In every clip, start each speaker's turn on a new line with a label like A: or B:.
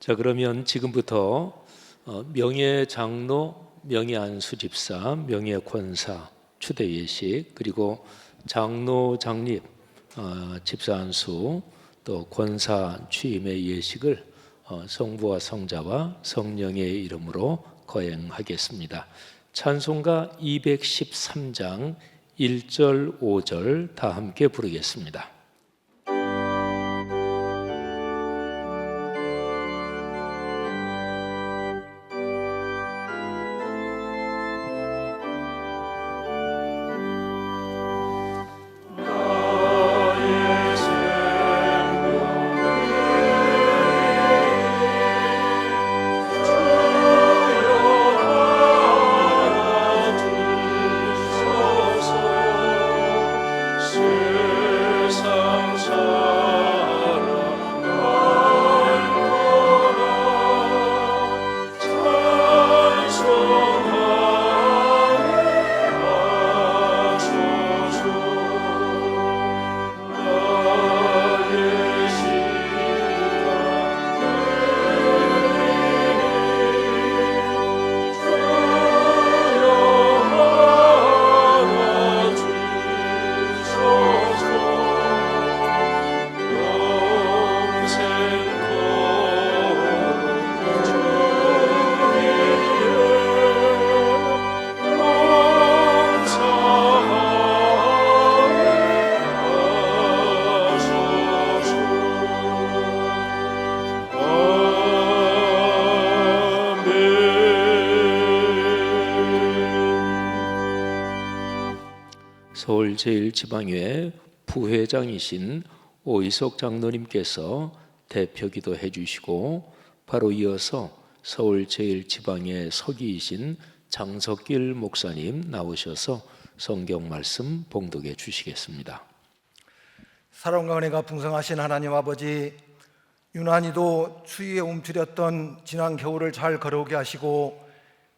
A: 자, 그러면 지금부터 명예장로, 명예안수집사, 명예권사 추대 예식, 그리고 장로, 장립, 집사안수, 또 권사 취임의 예식을 성부와 성자와 성령의 이름으로 거행하겠습니다. 찬송가 213장 1절 5절 다 함께 부르겠습니다. 서울 제1지방회 부회장이신 오이석 장로님께서 대표기도 해주시고, 바로 이어서 서울 제1지방회 서기이신 장석길 목사님 나오셔서 성경 말씀 봉독해 주시겠습니다.
B: 사랑과 은혜가 풍성하신 하나님 아버지, 유난히도 추위에 움츠렸던 지난 겨울을 잘 걸어오게 하시고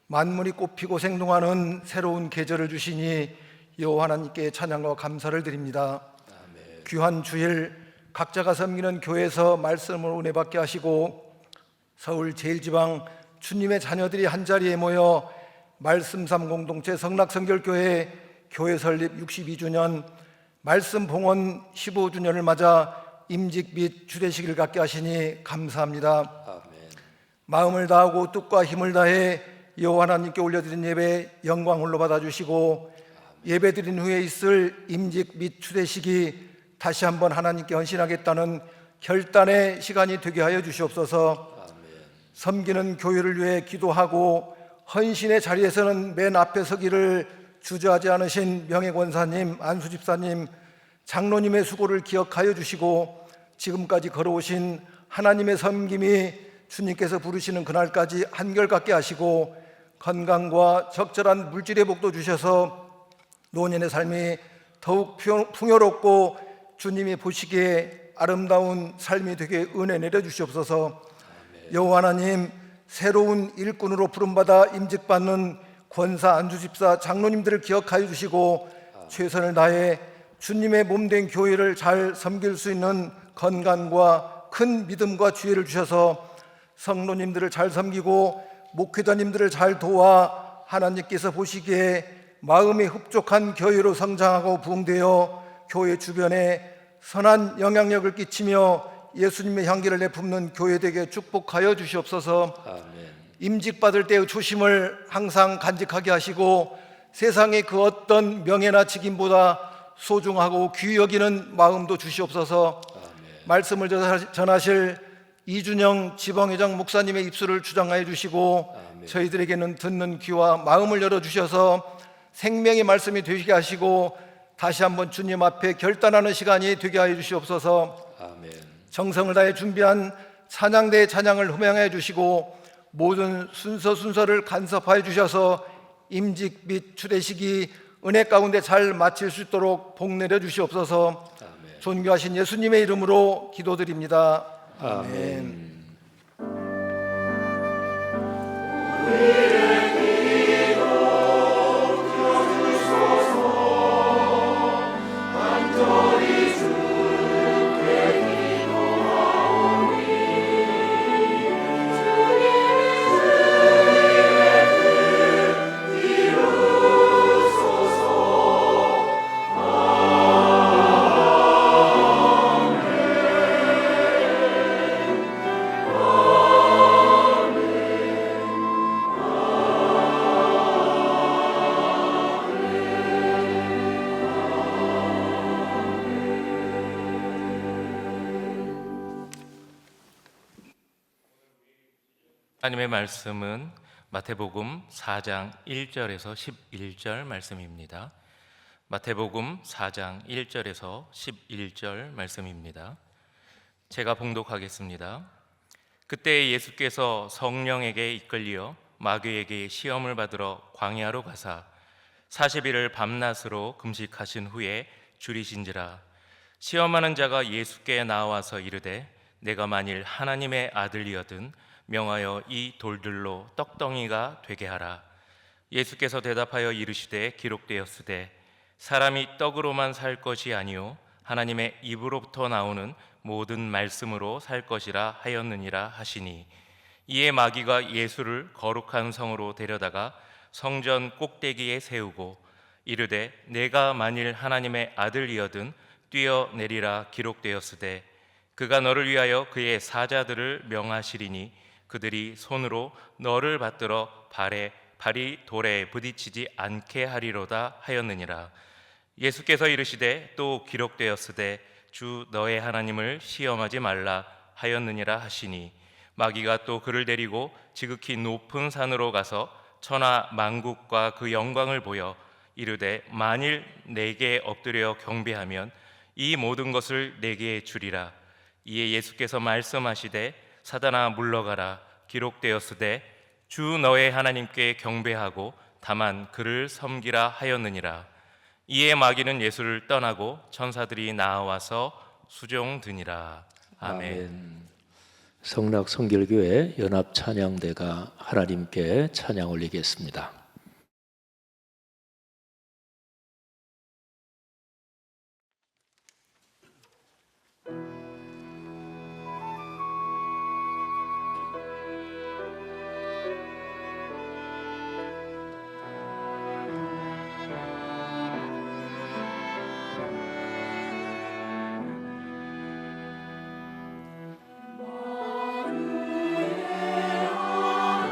B: 만물이 꽃피고 생동하는 새로운 계절을 주시니 여호와 하나님께 찬양과 감사를 드립니다. 아멘. 귀한 주일 각자가 섬기는 교회에서 말씀을 은혜 받게 하시고 서울 제1지방 주님의 자녀들이 한자리에 모여 말씀삼 공동체 성락성결교회 교회 설립 62주년 말씀 봉헌 15주년을 맞아 임직 및 주례식을 갖게 하시니 감사합니다. 아멘. 마음을 다하고 뜻과 힘을 다해 여호와 하나님께 올려드린 예배 영광 홀로 받아주시고 예배드린 후에 있을 임직 및 추대식이 다시 한번 하나님께 헌신하겠다는 결단의 시간이 되게 하여 주시옵소서. 아멘. 섬기는 교회를 위해 기도하고 헌신의 자리에서는 맨 앞에 서기를 주저하지 않으신 명예권사님, 안수집사님, 장로님의 수고를 기억하여 주시고 지금까지 걸어오신 하나님의 섬김이 주님께서 부르시는 그날까지 한결같게 하시고 건강과 적절한 물질의 복도 주셔서 노년의 삶이 더욱 풍요롭고 주님이 보시기에 아름다운 삶이 되게 은혜 내려주시옵소서. 여호와 하나님, 새로운 일꾼으로 부름받아 임직받는 권사, 안수집사, 장로님들을 기억하여 주시고 최선을 다해 주님의 몸된 교회를 잘 섬길 수 있는 건강과 큰 믿음과 지혜를 주셔서 성도님들을 잘 섬기고 목회자님들을 잘 도와 하나님께서 보시기에 마음이 흡족한 교회로 성장하고 부흥되어 교회 주변에 선한 영향력을 끼치며 예수님의 향기를 내뿜는 교회 되게 축복하여 주시옵소서. 아멘. 임직받을 때의 초심을 항상 간직하게 하시고 세상의 그 어떤 명예나 직임보다 소중하고 귀히 여기는 마음도 주시옵소서. 아멘. 말씀을 전하실 이준영 지방회장 목사님의 입술을 주장하여 주시고 아멘. 저희들에게는 듣는 귀와 마음을 열어주셔서 생명의 말씀이 되게 하시고 다시 한번 주님 앞에 결단하는 시간이 되게 하여 주시옵소서. 아멘. 정성을 다해 준비한 찬양대의 찬양을 흠양해 주시고 모든 순서를 간섭하여 주셔서 임직 및 추대식이 은혜 가운데 잘 마칠 수 있도록 복 내려 주시옵소서. 아멘. 존귀하신 예수님의 이름으로 기도드립니다. 아멘.
C: 하나님의 말씀은 마태복음 4장 1절에서 11절 말씀입니다. 마태복음 4장 1절에서 11절 말씀입니다. 제가 봉독하겠습니다. 그때 예수께서 성령에게 이끌려 마귀에게 시험을 받으러 광야로 가사 40일을 밤낮으로 금식하신 후에 줄이신지라. 시험하는 자가 예수께 나와서 이르되 내가 만일 하나님의 아들이거든 명하여 이 돌들로 떡덩이가 되게 하라. 예수께서 대답하여 이르시되 기록되었으되 사람이 떡으로만 살 것이 아니요 하나님의 입으로부터 나오는 모든 말씀으로 살 것이라 하였느니라 하시니, 이에 마귀가 예수를 거룩한 성으로 데려다가 성전 꼭대기에 세우고 이르되 내가 만일 하나님의 아들이거든 뛰어내리라. 기록되었으되 그가 너를 위하여 그의 사자들을 명하시리니 그들이 손으로 너를 받들어 발이 돌에 부딪히지 않게 하리로다 하였느니라. 예수께서 이르시되 또 기록되었으되 주 너의 하나님을 시험하지 말라 하였느니라 하시니, 마귀가 또 그를 데리고 지극히 높은 산으로 가서 천하 만국과 그 영광을 보여 이르되 만일 내게 엎드려 경배하면 이 모든 것을 내게 주리라. 이에 예수께서 말씀하시되 사단아 물러가라. 기록되었으되 주 너의 하나님께 경배하고 다만 그를 섬기라 하였느니라. 이에 마귀는 예수를 떠나고 천사들이 나와서 수종드니라. 아멘.
A: 성락 성결교회 연합 찬양대가 하나님께 찬양 올리겠습니다.
D: 하나님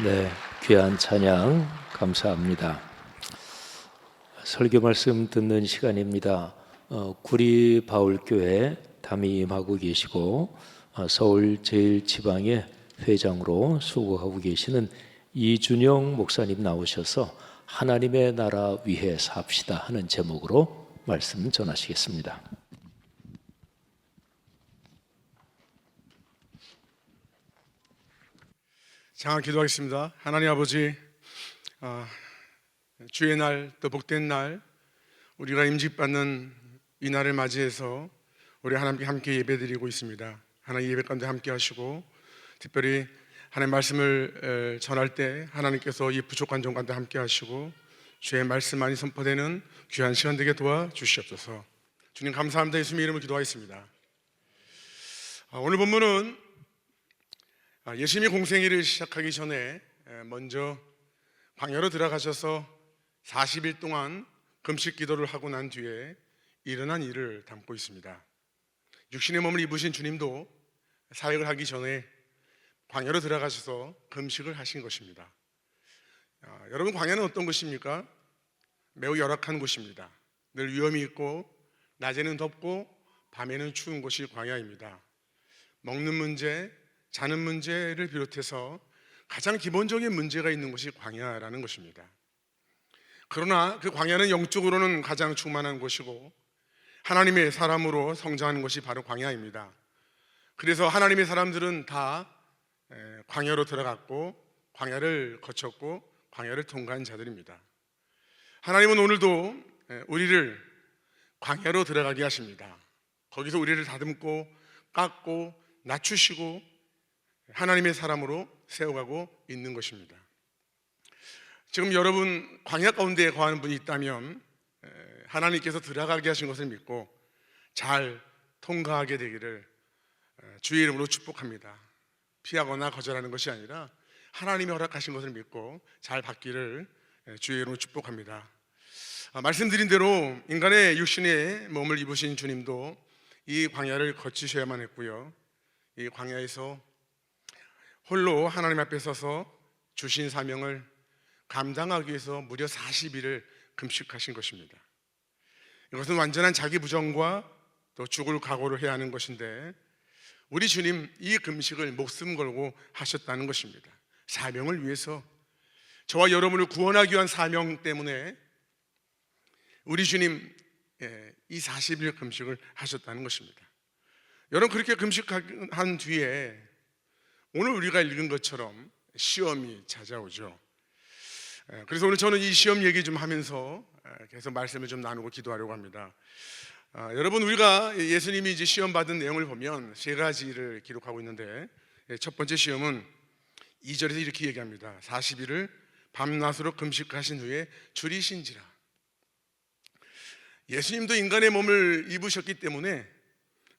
A: 네, 귀한 찬양 감사합니다. 설교 말씀 듣는 시간입니다. 구리 바울교회 담임하고 계시고 서울 제일지방의 회장으로 수고하고 계시는 이준영 목사님 나오셔서 하나님의 나라 위해 삽시다 하는 제목으로 말씀 전하시겠습니다.
D: 장한 기도하겠습니다. 하나님 아버지, 주의 날, 또 복된 날, 우리가 임직받는 이 날을 맞이해서 우리 하나님께 함께 예배드리고 있습니다. 하나님 예배 가운데 함께 하시고, 특별히 하나님 말씀을 전할 때 하나님께서 이 부족한 종 가운데 함께 하시고 주의 말씀만이 선포되는 귀한 시간 되게 도와주시옵소서. 주님 감사합니다. 예수님의 이름으로 기도하겠습니다. 오늘 본문은 예수님이 공생애를 시작하기 전에 먼저 광야로 들어가셔서 40일 동안 금식 기도를 하고 난 뒤에 일어난 일을 담고 있습니다. 육신의 몸을 입으신 주님도 사역을 하기 전에 광야로 들어가셔서 금식을 하신 것입니다. 여러분, 광야는 어떤 곳입니까? 매우 열악한 곳입니다. 늘 위험이 있고 낮에는 덥고 밤에는 추운 곳이 광야입니다. 먹는 문제, 자는 문제를 비롯해서 가장 기본적인 문제가 있는 곳이 광야라는 것입니다. 그러나 그 광야는 영적으로는 가장 충만한 곳이고 하나님의 사람으로 성장하는 곳이 바로 광야입니다. 그래서 하나님의 사람들은 다 광야로 들어갔고 광야를 거쳤고 광야를 통과한 자들입니다. 하나님은 오늘도 우리를 광야로 들어가게 하십니다. 거기서 우리를 다듬고 깎고 낮추시고 하나님의 사람으로 세워가고 있는 것입니다. 지금 여러분 광야 가운데 거하는 분이 있다면 하나님께서 들어가게 하신 것을 믿고 잘 통과하게 되기를 주의 이름으로 축복합니다. 피하거나 거절하는 것이 아니라 하나님이 허락하신 것을 믿고 잘 받기를 주의 이름으로 축복합니다. 말씀드린 대로 인간의 육신의 몸을 입으신 주님도 이 광야를 거치셔야만 했고요, 이 광야에서 홀로 하나님 앞에 서서 주신 사명을 감당하기 위해서 무려 40일을 금식하신 것입니다. 이것은 완전한 자기 부정과 또 죽을 각오를 해야 하는 것인데 우리 주님 이 금식을 목숨 걸고 하셨다는 것입니다. 사명을 위해서, 저와 여러분을 구원하기 위한 사명 때문에 우리 주님 이 40일 금식을 하셨다는 것입니다. 여러분, 그렇게 금식한 뒤에 오늘 우리가 읽은 것처럼 시험이 찾아오죠. 그래서 오늘 저는 이 시험 얘기 좀 하면서 계속 말씀을 좀 나누고 기도하려고 합니다. 여러분, 우리가 예수님이 이제 시험 받은 내용을 보면 세 가지를 기록하고 있는데, 첫 번째 시험은 2절에서 이렇게 얘기합니다. 40일을 밤낮으로 금식하신 후에 줄이신지라. 예수님도 인간의 몸을 입으셨기 때문에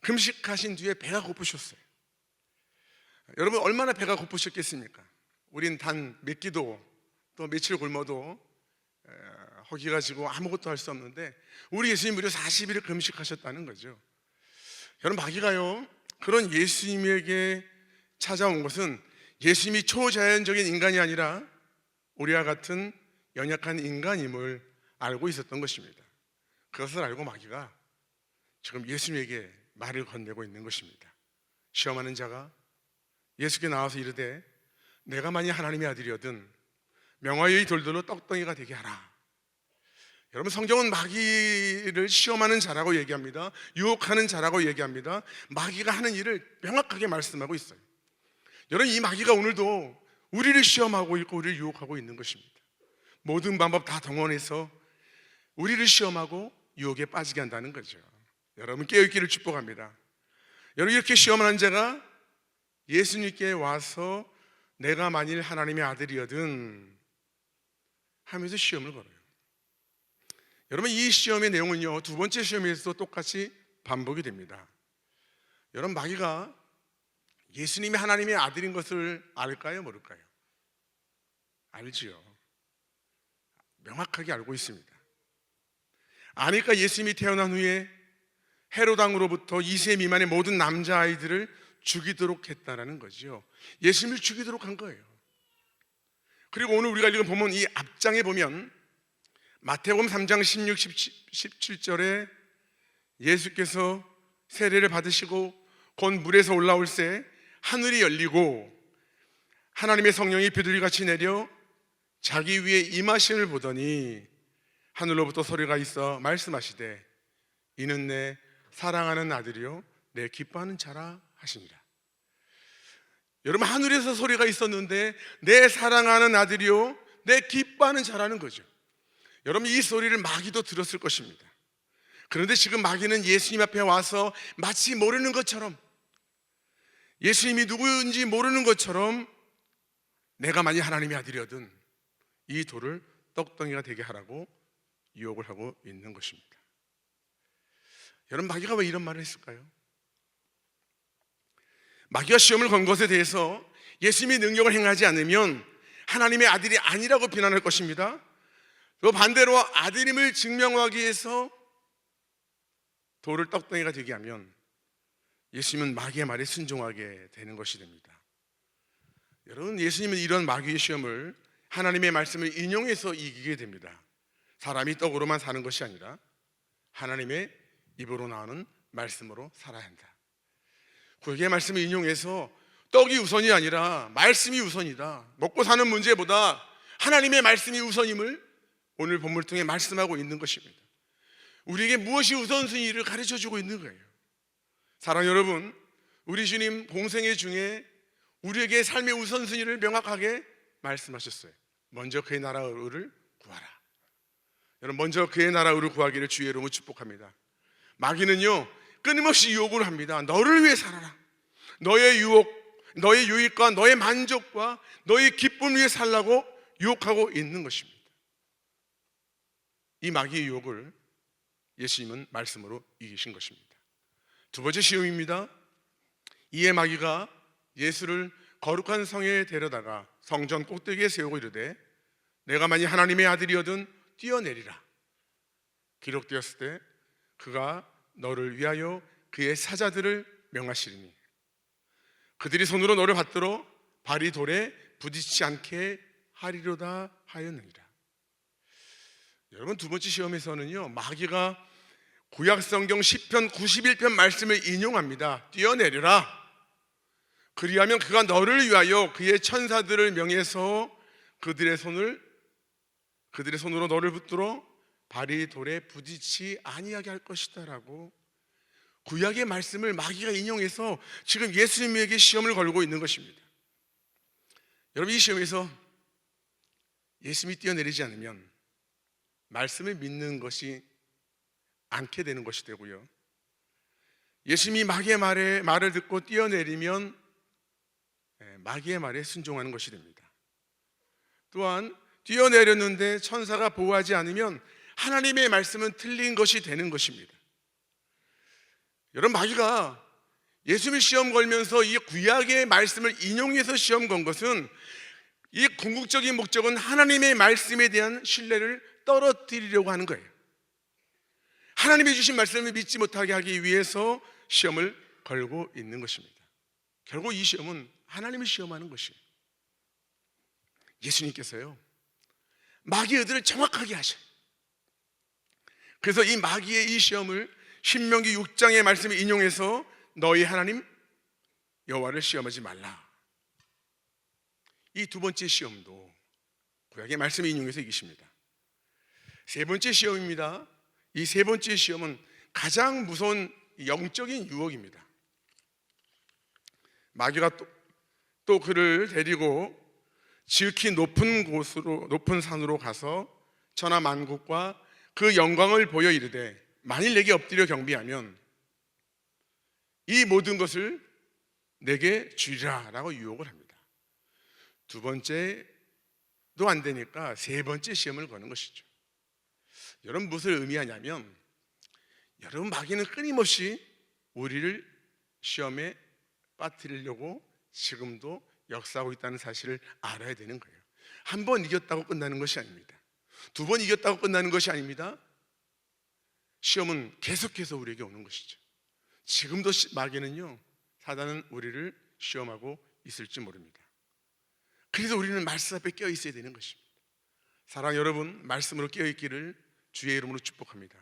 D: 금식하신 뒤에 배가 고프셨어요. 여러분, 얼마나 배가 고프셨겠습니까? 우린 단 몇 끼도 또 며칠 굶어도 허기가 지고 아무것도 할 수 없는데 우리 예수님 무려 40일을 금식하셨다는 거죠. 여러분, 마귀가요, 그런 예수님에게 찾아온 것은 예수님이 초자연적인 인간이 아니라 우리와 같은 연약한 인간임을 알고 있었던 것입니다. 그것을 알고 마귀가 지금 예수님에게 말을 건네고 있는 것입니다. 시험하는 자가 예수께 나와서 이르되 내가 만일 하나님의 아들이거든 명화의 돌들로 떡덩이가 되게 하라. 여러분, 성경은 마귀를 시험하는 자라고 얘기합니다. 유혹하는 자라고 얘기합니다. 마귀가 하는 일을 명확하게 말씀하고 있어요. 여러분, 이 마귀가 오늘도 우리를 시험하고 있고 우리를 유혹하고 있는 것입니다. 모든 방법 다 동원해서 우리를 시험하고 유혹에 빠지게 한다는 거죠. 여러분, 깨어있기를 축복합니다. 여러분, 이렇게 시험하는 자가 예수님께 와서 내가 만일 하나님의 아들이거든 하면서 시험을 걸어요. 여러분, 이 시험의 내용은요, 두 번째 시험에서도 똑같이 반복이 됩니다. 여러분, 마귀가 예수님이 하나님의 아들인 것을 알까요, 모를까요? 알지요. 명확하게 알고 있습니다. 아니까 예수님이 태어난 후에 헤롯 왕으로부터 2세 미만의 모든 남자아이들을 죽이도록 했다라는 거죠. 예수님을 죽이도록 한 거예요. 그리고 오늘 우리가 읽은 본문 이 앞장에 보면 마태복음 3장 16, 17절에 예수께서 세례를 받으시고 곧 물에서 올라올 새 하늘이 열리고 하나님의 성령이 비둘기같이 내려 자기 위에 임하심을 보더니 하늘로부터 소리가 있어 말씀하시되 이는 내 사랑하는 아들이요 내 기뻐하는 자라 하시니라. 여러분, 하늘에서 소리가 있었는데 내 사랑하는 아들이요 내 기뻐하는 자라는 거죠. 여러분, 이 소리를 마귀도 들었을 것입니다. 그런데 지금 마귀는 예수님 앞에 와서 마치 모르는 것처럼, 예수님이 누구인지 모르는 것처럼 내가 만약 하나님의 아들이거든 이 돌을 떡덩이가 되게 하라고 유혹을 하고 있는 것입니다. 여러분, 마귀가 왜 이런 말을 했을까요? 마귀가 시험을 건 것에 대해서 예수님이 능력을 행하지 않으면 하나님의 아들이 아니라고 비난할 것입니다. 또 반대로 아들임을 증명하기 위해서 돌을 떡덩이가 되게 하면 예수님은 마귀의 말에 순종하게 되는 것이 됩니다. 여러분, 예수님은 이런 마귀의 시험을 하나님의 말씀을 인용해서 이기게 됩니다. 사람이 떡으로만 사는 것이 아니라 하나님의 입으로 나오는 말씀으로 살아야 한다. 구약의 말씀을 인용해서 떡이 우선이 아니라 말씀이 우선이다, 먹고 사는 문제보다 하나님의 말씀이 우선임을 오늘 본문을 통해 말씀하고 있는 것입니다. 우리에게 무엇이 우선순위를 가르쳐주고 있는 거예요. 사랑하는 여러분, 우리 주님 공생애 중에 우리에게 삶의 우선순위를 명확하게 말씀하셨어요. 먼저 그의 나라를 구하라. 여러분, 먼저 그의 나라를 구하기를 주의 이름으로 축복합니다. 마귀는요 끊임없이 유혹을 합니다. 너를 위해 살아라. 너의 유혹, 너의 유익과 너의 만족과 너의 기쁨 위해 살라고 유혹하고 있는 것입니다. 이 마귀의 유혹을 예수님은 말씀으로 이기신 것입니다. 두 번째 시험입니다. 이에 마귀가 예수를 거룩한 성에 데려다가 성전 꼭대기에 세우고 이르되 내가 만일 하나님의 아들이거든 뛰어내리라. 기록되었을 때 그가 너를 위하여 그의 사자들을 명하시리니 그들이 손으로 너를 받들어 발이 돌에 부딪히지 않게 하리로다 하였느니라. 여러분, 두 번째 시험에서는요 마귀가 구약성경 시편 91편 말씀을 인용합니다. 뛰어내려라. 그리하면 그가 너를 위하여 그의 천사들을 명해서 그들의 손으로 너를 붙들어 발이 돌에 부딪히지 아니하게 할 것이다 라고 구약의 말씀을 마귀가 인용해서 지금 예수님에게 시험을 걸고 있는 것입니다. 여러분, 이 시험에서 예수님이 뛰어내리지 않으면 말씀을 믿는 것이 않게 되는 것이 되고요, 예수님이 마귀의 말을 듣고 뛰어내리면 마귀의 말에 순종하는 것이 됩니다. 또한 뛰어내렸는데 천사가 보호하지 않으면 하나님의 말씀은 틀린 것이 되는 것입니다. 여러분, 마귀가 예수님을 시험 걸면서 이 구약의 말씀을 인용해서 시험 건 것은 이 궁극적인 목적은 하나님의 말씀에 대한 신뢰를 떨어뜨리려고 하는 거예요. 하나님이 주신 말씀을 믿지 못하게 하기 위해서 시험을 걸고 있는 것입니다. 결국 이 시험은 하나님을 시험하는 것이에요. 예수님께서요 마귀의 의도를 정확하게 하셔요. 그래서 이 마귀의 이 시험을 신명기 6장의 말씀을 인용해서 너희 하나님 여호와를 시험하지 말라. 이 두 번째 시험도 구약의 말씀을 인용해서 이기십니다. 세 번째 시험입니다. 이 세 번째 시험은 가장 무서운 영적인 유혹입니다. 마귀가 또 그를 데리고 지극히 높은 산으로 가서 천하 만국과 그 영광을 보여 이르되 만일 내게 엎드려 경배하면 이 모든 것을 내게 주리라 라고 유혹을 합니다. 두 번째도 안 되니까 세 번째 시험을 거는 것이죠. 여러분, 무엇을 의미하냐면 여러분, 마귀는 끊임없이 우리를 시험에 빠뜨리려고 지금도 역사하고 있다는 사실을 알아야 되는 거예요. 한 번 이겼다고 끝나는 것이 아닙니다. 두 번 이겼다고 끝나는 것이 아닙니다. 시험은 계속해서 우리에게 오는 것이죠. 지금도 마귀는요, 사단은 우리를 시험하고 있을지 모릅니다. 그래서 우리는 말씀 앞에 깨어 있어야 되는 것입니다. 사랑 여러분, 말씀으로 깨어 있기를 주의 이름으로 축복합니다.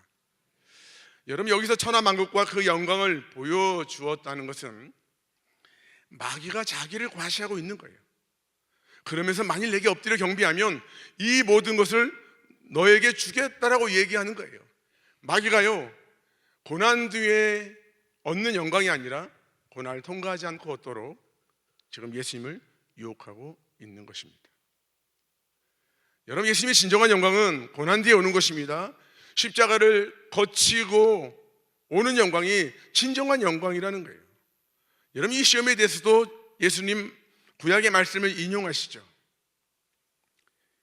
D: 여러분, 여기서 천하만국과 그 영광을 보여주었다는 것은 마귀가 자기를 과시하고 있는 거예요. 그러면서 만일 내게 엎드려 경배하면 이 모든 것을 너에게 주겠다라고 얘기하는 거예요. 마귀가요, 고난 뒤에 얻는 영광이 아니라 고난을 통과하지 않고 얻도록 지금 예수님을 유혹하고 있는 것입니다. 여러분, 예수님의 진정한 영광은 고난 뒤에 오는 것입니다. 십자가를 거치고 오는 영광이 진정한 영광이라는 거예요. 여러분, 이 시험에 대해서도 예수님 구약의 말씀을 인용하시죠.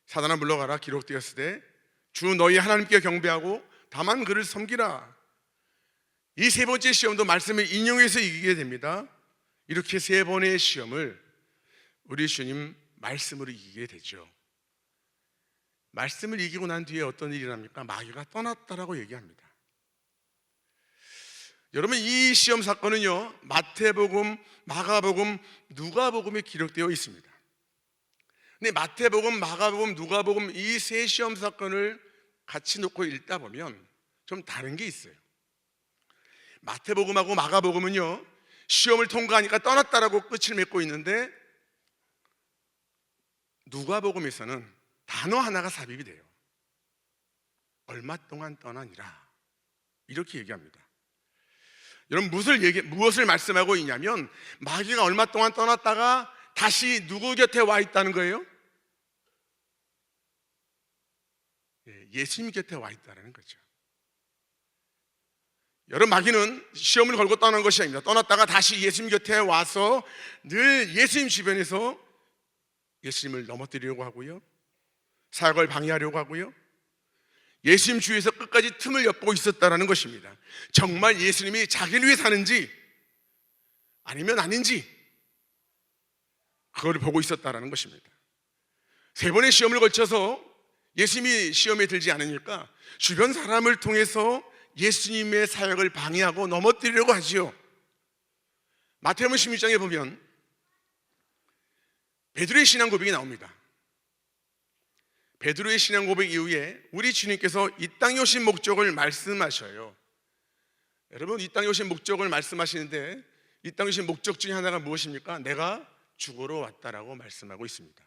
D: 사단아 물러가라 기록되었을 때 주 너희 하나님께 경배하고 다만 그를 섬기라. 이 세 번째 시험도 말씀을 인용해서 이기게 됩니다. 이렇게 세 번의 시험을 우리 주님 말씀으로 이기게 되죠. 말씀을 이기고 난 뒤에 어떤 일이 납니까? 마귀가 떠났다라고 얘기합니다. 여러분, 이 시험 사건은요, 마태복음, 마가복음, 누가복음에 기록되어 있습니다. 근데 마태복음, 마가복음, 누가복음 이 세 시험 사건을 같이 놓고 읽다 보면 좀 다른 게 있어요. 마태복음하고 마가복음은요, 시험을 통과하니까 떠났다라고 끝을 맺고 있는데, 누가복음에서는 단어 하나가 삽입이 돼요. 얼마 동안 떠나니라, 이렇게 얘기합니다. 여러분, 무엇을 말씀하고 있냐면 마귀가 얼마 동안 떠났다가 다시 누구 곁에 와 있다는 거예요? 예수님 곁에 와 있다는 거죠. 여러분, 마귀는 시험을 걸고 떠난 것이 아닙니다. 떠났다가 다시 예수님 곁에 와서 늘 예수님 주변에서 예수님을 넘어뜨리려고 하고요, 사역을 방해하려고 하고요, 예수님 주위에서 끝까지 틈을 엿보고 있었다는 것입니다. 정말 예수님이 자기를 위해 사는지 아니면 아닌지 그걸 보고 있었다는 것입니다. 세 번의 시험을 거쳐서 예수님이 시험에 들지 않으니까 주변 사람을 통해서 예수님의 사역을 방해하고 넘어뜨리려고 하지요. 마태복음 16장에 보면 베드로의 신앙 고백이 나옵니다. 베드로의 신앙 고백 이후에 우리 주님께서 이 땅에 오신 목적을 말씀하셔요. 여러분, 이 땅에 오신 목적을 말씀하시는데 이 땅에 오신 목적 중에 하나가 무엇입니까? 내가 죽으러 왔다라고 말씀하고 있습니다.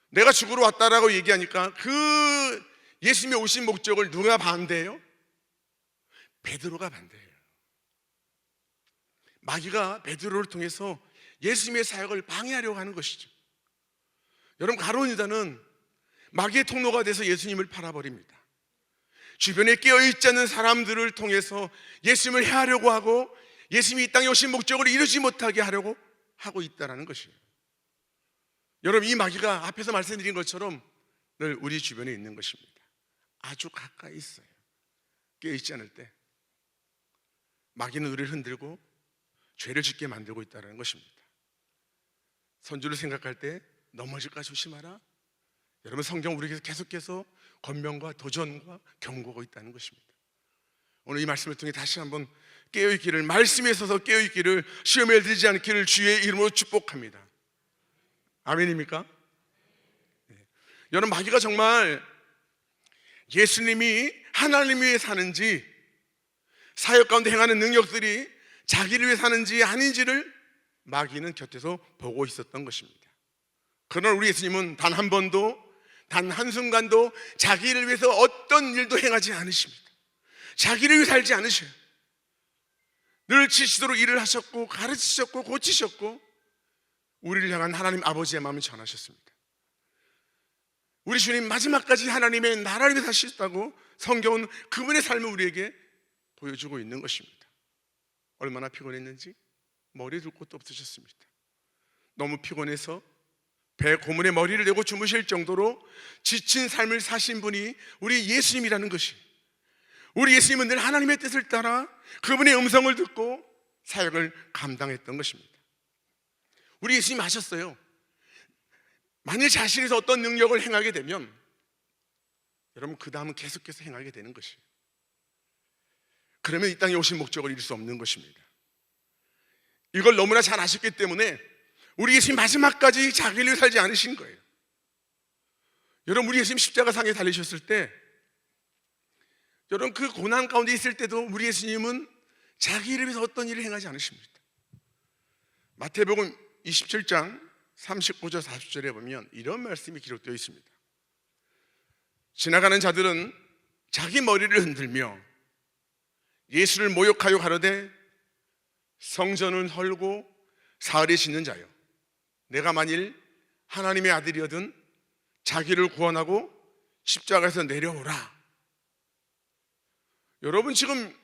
D: 내가 죽으러 왔다라고 얘기하니까 그 예수님이 오신 목적을 누가 반대해요? 베드로가 반대해요. 마귀가 베드로를 통해서 예수님의 사역을 방해하려고 하는 것이죠. 여러분, 가룟 유다는 마귀의 통로가 돼서 예수님을 팔아버립니다. 주변에 깨어있지 않는 사람들을 통해서 예수님을 해하려고 하고 예수님이 이 땅에 오신 목적을 이루지 못하게 하려고 하고 있다는 것이에요. 여러분, 이 마귀가 앞에서 말씀드린 것처럼 늘 우리 주변에 있는 것입니다. 아주 가까이 있어요. 깨어있지 않을 때 마귀는 우리를 흔들고 죄를 짓게 만들고 있다는 것입니다. 선주를 생각할 때 넘어질까 조심하라. 여러분, 성경 우리에게 계속해서 권면과 도전과 경고가 있다는 것입니다. 오늘 이 말씀을 통해 다시 한번 깨어있기를, 말씀에 서서 깨어있기를, 시험에 들지 않기를 주의 이름으로 축복합니다. 아멘입니까? 네. 여러분, 마귀가 정말 예수님이 하나님 위해 사는지, 사역 가운데 행하는 능력들이 자기를 위해 사는지 아닌지를 마귀는 곁에서 보고 있었던 것입니다. 그러나 우리 예수님은 단 한 번도, 단 한순간도 자기를 위해서 어떤 일도 행하지 않으십니다. 자기를 위해 살지 않으셔요. 늘 지시도록 일을 하셨고 가르치셨고 고치셨고 우리를 향한 하나님 아버지의 마음을 전하셨습니다. 우리 주님 마지막까지 하나님의 나라를 위해 사셨다고 성경은 그분의 삶을 우리에게 보여주고 있는 것입니다. 얼마나 피곤했는지 머리에 둘 곳도 없으셨습니다. 너무 피곤해서 배 고문에 머리를 대고 주무실 정도로 지친 삶을 사신 분이 우리 예수님이라는 것이, 우리 예수님은 늘 하나님의 뜻을 따라 그분의 음성을 듣고 사역을 감당했던 것입니다. 우리 예수님 아셨어요. 만일 자신에서 어떤 능력을 행하게 되면 여러분, 그 다음은 계속해서 행하게 되는 것이에요. 그러면 이 땅에 오신 목적을 이룰 수 없는 것입니다. 이걸 너무나 잘 아셨기 때문에 우리 예수님 마지막까지 자기를 위해 살지 않으신 거예요. 여러분, 우리 예수님 십자가상에 달리셨을 때, 여러분 그 고난 가운데 있을 때도 우리 예수님은 자기를 위해서 어떤 일을 행하지 않으십니다. 마태복음 27장 39절 40절에 보면 이런 말씀이 기록되어 있습니다. 지나가는 자들은 자기 머리를 흔들며 예수를 모욕하여 가로되 성전을 헐고 사흘에 짓는 자요, 내가 만일 하나님의 아들이거든 자기를 구원하고 십자가에서 내려오라. 여러분, 지금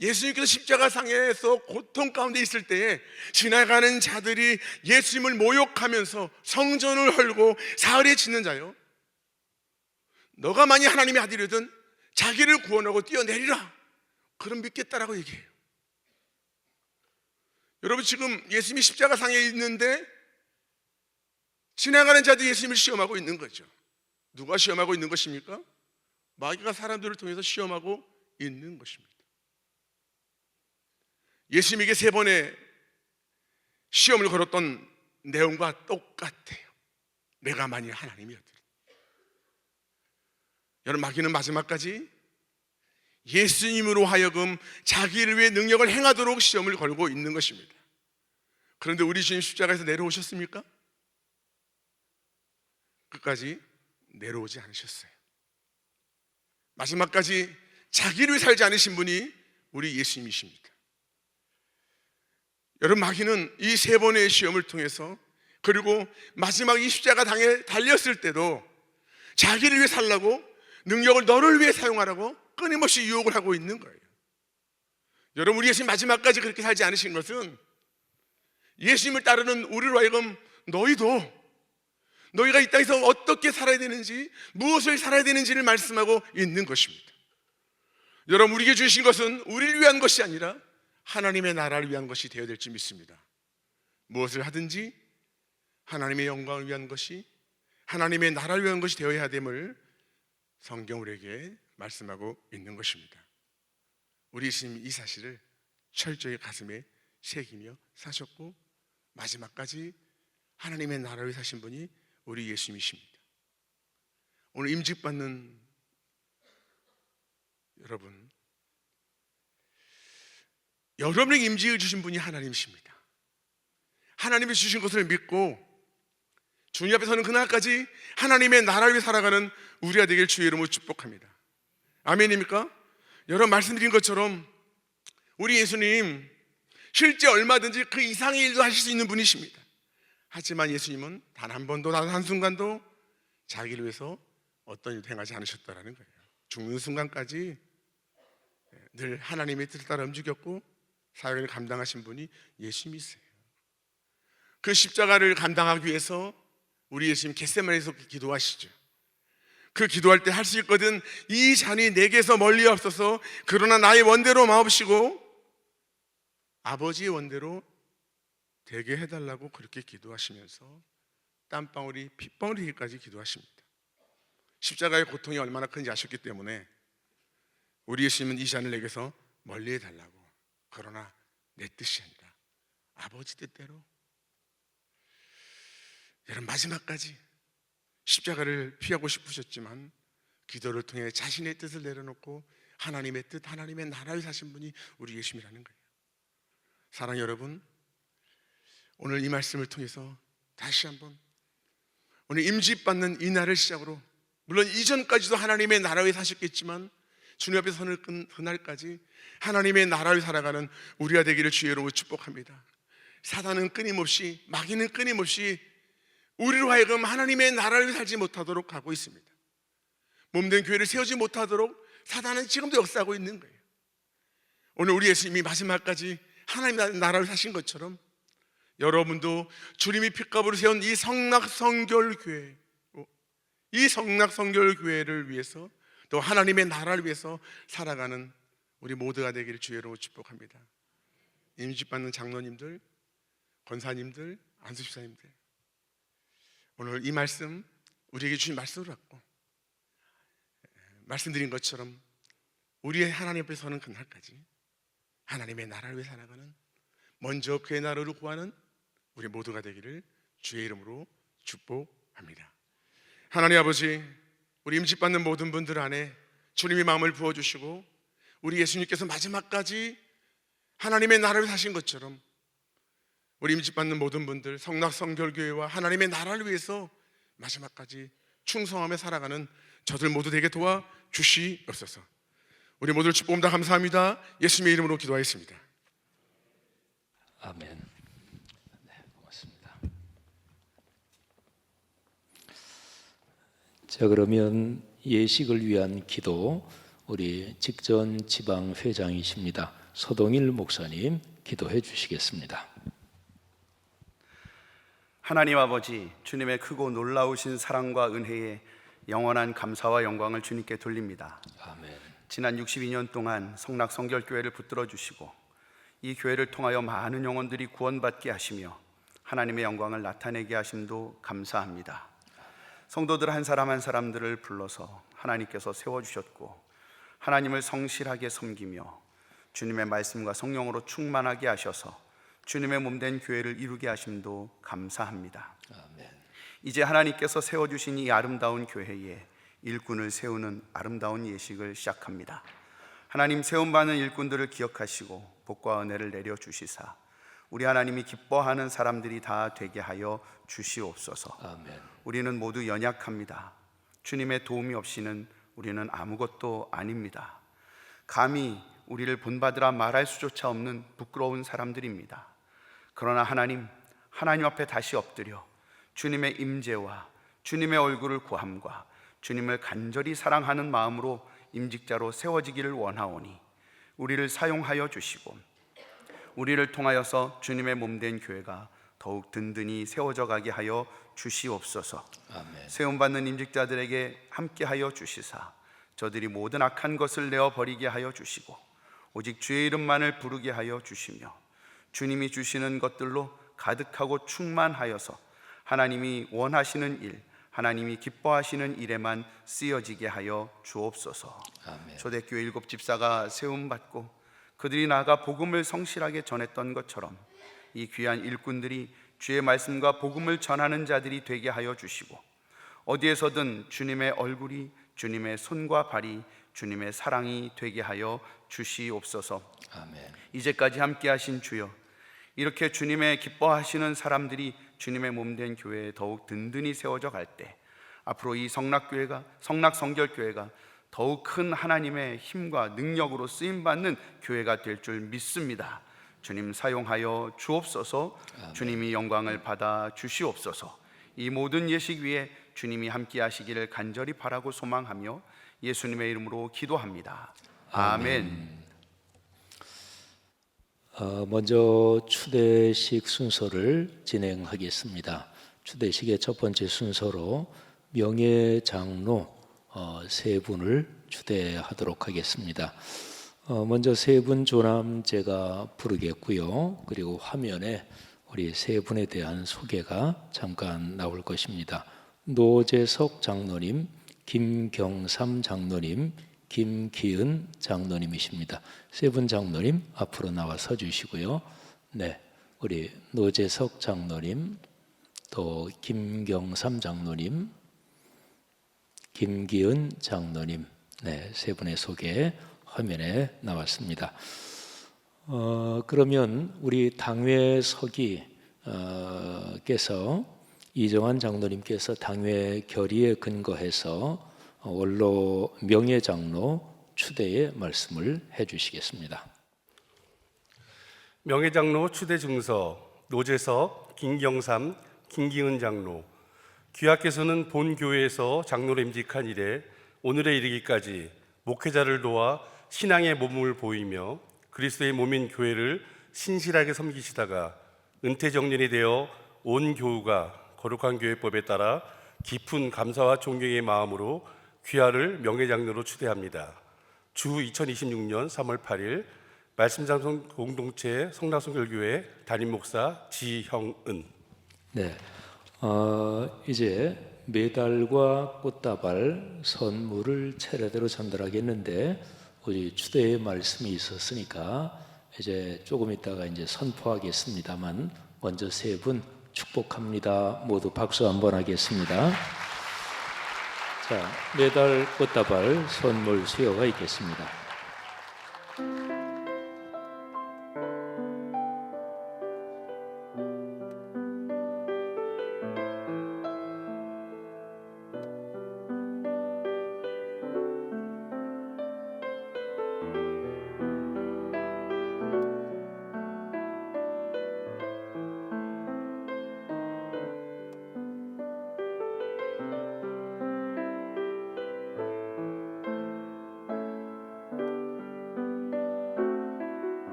D: 예수님께서 십자가상에서 고통 가운데 있을 때에 지나가는 자들이 예수님을 모욕하면서 성전을 헐고 사흘에 짓는 자요, 너가 만약 하나님의 아들이거든 자기를 구원하고 뛰어내리라, 그럼 믿겠다라고 얘기해요. 여러분, 지금 예수님이 십자가상에 있는데 지나가는 자들이 예수님을 시험하고 있는 거죠. 누가 시험하고 있는 것입니까? 마귀가 사람들을 통해서 시험하고 있는 것입니다. 예수님에게 3번의 시험을 걸었던 내용과 똑같아요. 내가 만일 하나님이었더라. 여러분, 마귀는 마지막까지 예수님으로 하여금 자기를 위해 능력을 행하도록 시험을 걸고 있는 것입니다. 그런데 우리 주님 십자가에서 내려오셨습니까? 끝까지 내려오지 않으셨어요. 마지막까지 자기를 위해 살지 않으신 분이 우리 예수님이십니다. 여러분, 마귀는 이 3번의 시험을 통해서, 그리고 마지막 이 십자가 당에 달렸을 때도 자기를 위해 살라고, 능력을 너를 위해 사용하라고 끊임없이 유혹을 하고 있는 거예요. 여러분, 우리 예수님 마지막까지 그렇게 살지 않으신 것은 예수님을 따르는 우리로 하여금 너희가 이 땅에서 어떻게 살아야 되는지, 무엇을 살아야 되는지를 말씀하고 있는 것입니다. 여러분, 우리에게 주신 것은 우리를 위한 것이 아니라 하나님의 나라를 위한 것이 되어야 될지 믿습니다. 무엇을 하든지 하나님의 영광을 위한 것이, 하나님의 나라를 위한 것이 되어야 됨을 성경 우리에게 말씀하고 있는 것입니다. 우리 예수님이 이 사실을 철저히 가슴에 새기며 사셨고 마지막까지 하나님의 나라를 위해 사신 분이 우리 예수님이십니다. 오늘 임직받는 여러분, 여러분에게 임직을 주신 분이 하나님이십니다. 하나님이 주신 것을 믿고 주님 앞에 서는 그날까지 하나님의 나라를 위해 살아가는 우리가 되길 주의 이름으로 축복합니다. 아멘입니까? 여러분, 말씀드린 것처럼 우리 예수님 실제 얼마든지 그 이상의 일도 하실 수 있는 분이십니다. 하지만 예수님은 단 한 번도, 단 한순간도 자기를 위해서 어떤 일도 행하지 않으셨다는 거예요. 죽는 순간까지 늘 하나님의 뜻을 따라 움직였고 사역을 감당하신 분이 예수님이세요. 그 십자가를 감당하기 위해서 우리 예수님 겟세마네에서 기도하시죠. 그 기도할 때 할 수 있거든 이 잔이 내게서 멀리 없어서 그러나 나의 원대로 마옵시고 아버지의 원대로 되게 해달라고 그렇게 기도하시면서 땀방울이 핏방울이 되기까지 기도하십니다. 십자가의 고통이 얼마나 큰지 아셨기 때문에 우리 예수님은 이 잔을 내게서 멀리 해달라고, 그러나 내 뜻이 아니라 아버지 뜻대로. 여러분, 마지막까지 십자가를 피하고 싶으셨지만 기도를 통해 자신의 뜻을 내려놓고 하나님의 뜻, 하나님의 나라를 사신 분이 우리 예수님이라는 거예요. 사랑하는 여러분, 오늘 이 말씀을 통해서 다시 한번 오늘 임직받는 이 날을 시작으로, 물론 이전까지도 하나님의 나라에 사셨겠지만 주님 앞에 서는 그날까지 하나님의 나라를 살아가는 우리가 되기를 주의 이름으로 축복합니다. 사단은 끊임없이, 마귀는 끊임없이 우리로 하여금 하나님의 나라를 살지 못하도록 하고 있습니다. 몸된 교회를 세우지 못하도록 사단은 지금도 역사하고 있는 거예요. 오늘 우리 예수님이 마지막까지 하나님의 나라를 사신 것처럼 여러분도 주님이 핏값으로 세운 이 성락성결교회, 이 성락성결교회를 위해서 또 하나님의 나라를 위해서 살아가는 우리 모두가 되기를 주의 이름으로 축복합니다. 임직받는 장로님들, 권사님들, 안수집사님들, 오늘 이 말씀 우리에게 주신 말씀을 갖고 말씀드린 것처럼 우리의 하나님 앞에 서는 그날까지 하나님의 나라를 위해 살아가는, 먼저 그의 나라를 구하는 우리 모두가 되기를 주의 이름으로 축복합니다. 하나님 아버지, 우리 임직받는 모든 분들 안에 주님이 마음을 부어주시고 우리 예수님께서 마지막까지 하나님의 나라를 사신 것처럼 우리 임직받는 모든 분들 성락성결교회와 하나님의 나라를 위해서 마지막까지 충성하며 살아가는 저들 모두 되게 도와주시옵소서. 우리 모두를 축복합니다. 감사합니다. 예수님의 이름으로 기도하였습니다.
A: 아멘. 네, 고맙습니다. 자, 그러면 예식을 위한 기도, 우리 직전 지방 회장이십니다. 서동일 목사님 기도해 주시겠습니다.
E: 하나님 아버지, 주님의 크고 놀라우신 사랑과 은혜에 영원한 감사와 영광을 주님께 돌립니다.
A: 아멘.
E: 지난 62년 동안 성락성결교회를 붙들어 주시고 이 교회를 통하여 많은 영혼들이 구원받게 하시며 하나님의 영광을 나타내게 하심도 감사합니다. 성도들 한 사람 한 사람들을 불러서 하나님께서 세워주셨고 하나님을 성실하게 섬기며 주님의 말씀과 성령으로 충만하게 하셔서 주님의 몸된 교회를 이루게 하심도 감사합니다.
A: 아멘.
E: 이제 하나님께서 세워주신 이 아름다운 교회에 일꾼을 세우는 아름다운 예식을 시작합니다. 하나님, 세움받는 일꾼들을 기억하시고 복과 은혜를 내려주시사 우리 하나님이 기뻐하는 사람들이 다 되게 하여 주시옵소서.
A: 아멘.
E: 우리는 모두 연약합니다. 주님의 도움이 없이는 우리는 아무것도 아닙니다. 감히 우리를 본받으라 말할 수조차 없는 부끄러운 사람들입니다. 그러나 하나님 앞에 다시 엎드려 주님의 임재와 주님의 얼굴을 구함과 주님을 간절히 사랑하는 마음으로 임직자로 세워지기를 원하오니 우리를 사용하여 주시고 우리를 통하여서 주님의 몸된 교회가 더욱 든든히 세워져 가게 하여 주시옵소서.
A: 아멘.
E: 세움받는 임직자들에게 함께하여 주시사 저들이 모든 악한 것을 내어버리게 하여 주시고 오직 주의 이름만을 부르게 하여 주시며 주님이 주시는 것들로 가득하고 충만하여서 하나님이 원하시는 일, 하나님이 기뻐하시는 일에만 쓰여지게 하여 주옵소서.
A: 아멘.
E: 초대교회 7 집사가 세움받고 그들이 나아가 복음을 성실하게 전했던 것처럼 이 귀한 일꾼들이 주의 말씀과 복음을 전하는 자들이 되게 하여 주시고 어디에서든 주님의 얼굴이, 주님의 손과 발이, 주님의 사랑이 되게 하여 주시옵소서.
A: 아멘.
E: 이제까지 함께 하신 주여, 이렇게 주님의 기뻐하시는 사람들이 주님의 몸된 교회에 더욱 든든히 세워져 갈 때 앞으로 이 성락성결교회가 더욱 큰 하나님의 힘과 능력으로 쓰임받는 교회가 될 줄 믿습니다. 주님 사용하여 주옵소서.
A: 아멘.
E: 주님이 영광을 받아 주시옵소서. 이 모든 예식 위에 주님이 함께 하시기를 간절히 바라고 소망하며 예수님의 이름으로 기도합니다. 아멘.
A: 먼저 추대식 순서를 진행하겠습니다. 추대식의 첫 번째 순서로 명예장로 3분을 추대하도록 하겠습니다. 먼저 3분 조남 제가 부르겠고요. 그리고 화면에 우리 3분에 대한 소개가 잠깐 나올 것입니다. 노재석 장로님, 김경삼 장로님, 김기은 장로님이십니다. 3분 장로님 앞으로 나와 서 주시고요. 네, 우리 노재석 장로님, 또 김경삼 장로님, 김기은 장로님, 네, 3분의 소개 화면에 나왔습니다. 그러면 우리 당회 서기께서 이정환 장로님께서 당회 결의에 근거해서 원로 명예장로 추대의 말씀을 해주시겠습니다.
F: 명예장로 추대 증서 노재석, 김경삼, 김기은 장로, 귀하께서는 본 교회에서 장로로 임직한 이래 오늘에 이르기까지 목회자를 도와 신앙의 몸을 보이며 그리스도의 몸인 교회를 신실하게 섬기시다가 은퇴 정년이 되어 온 교우가 거룩한 교회법에 따라 깊은 감사와 존경의 마음으로 귀하를 명예장로로 추대합니다. 주 2026년 3월 8일 말씀장성 공동체 성락성결교회 담임목사 지형은.
A: 네, 이제 메달과 꽃다발 선물을 차례대로 전달하겠는데 우리 추대의 말씀이 있었으니까 이제 조금 있다가 이제 선포하겠습니다만 먼저 세 분 축복합니다. 모두 박수 한번 하겠습니다. 자, 메달, 꽃다발, 선물 수여가 있겠습니다.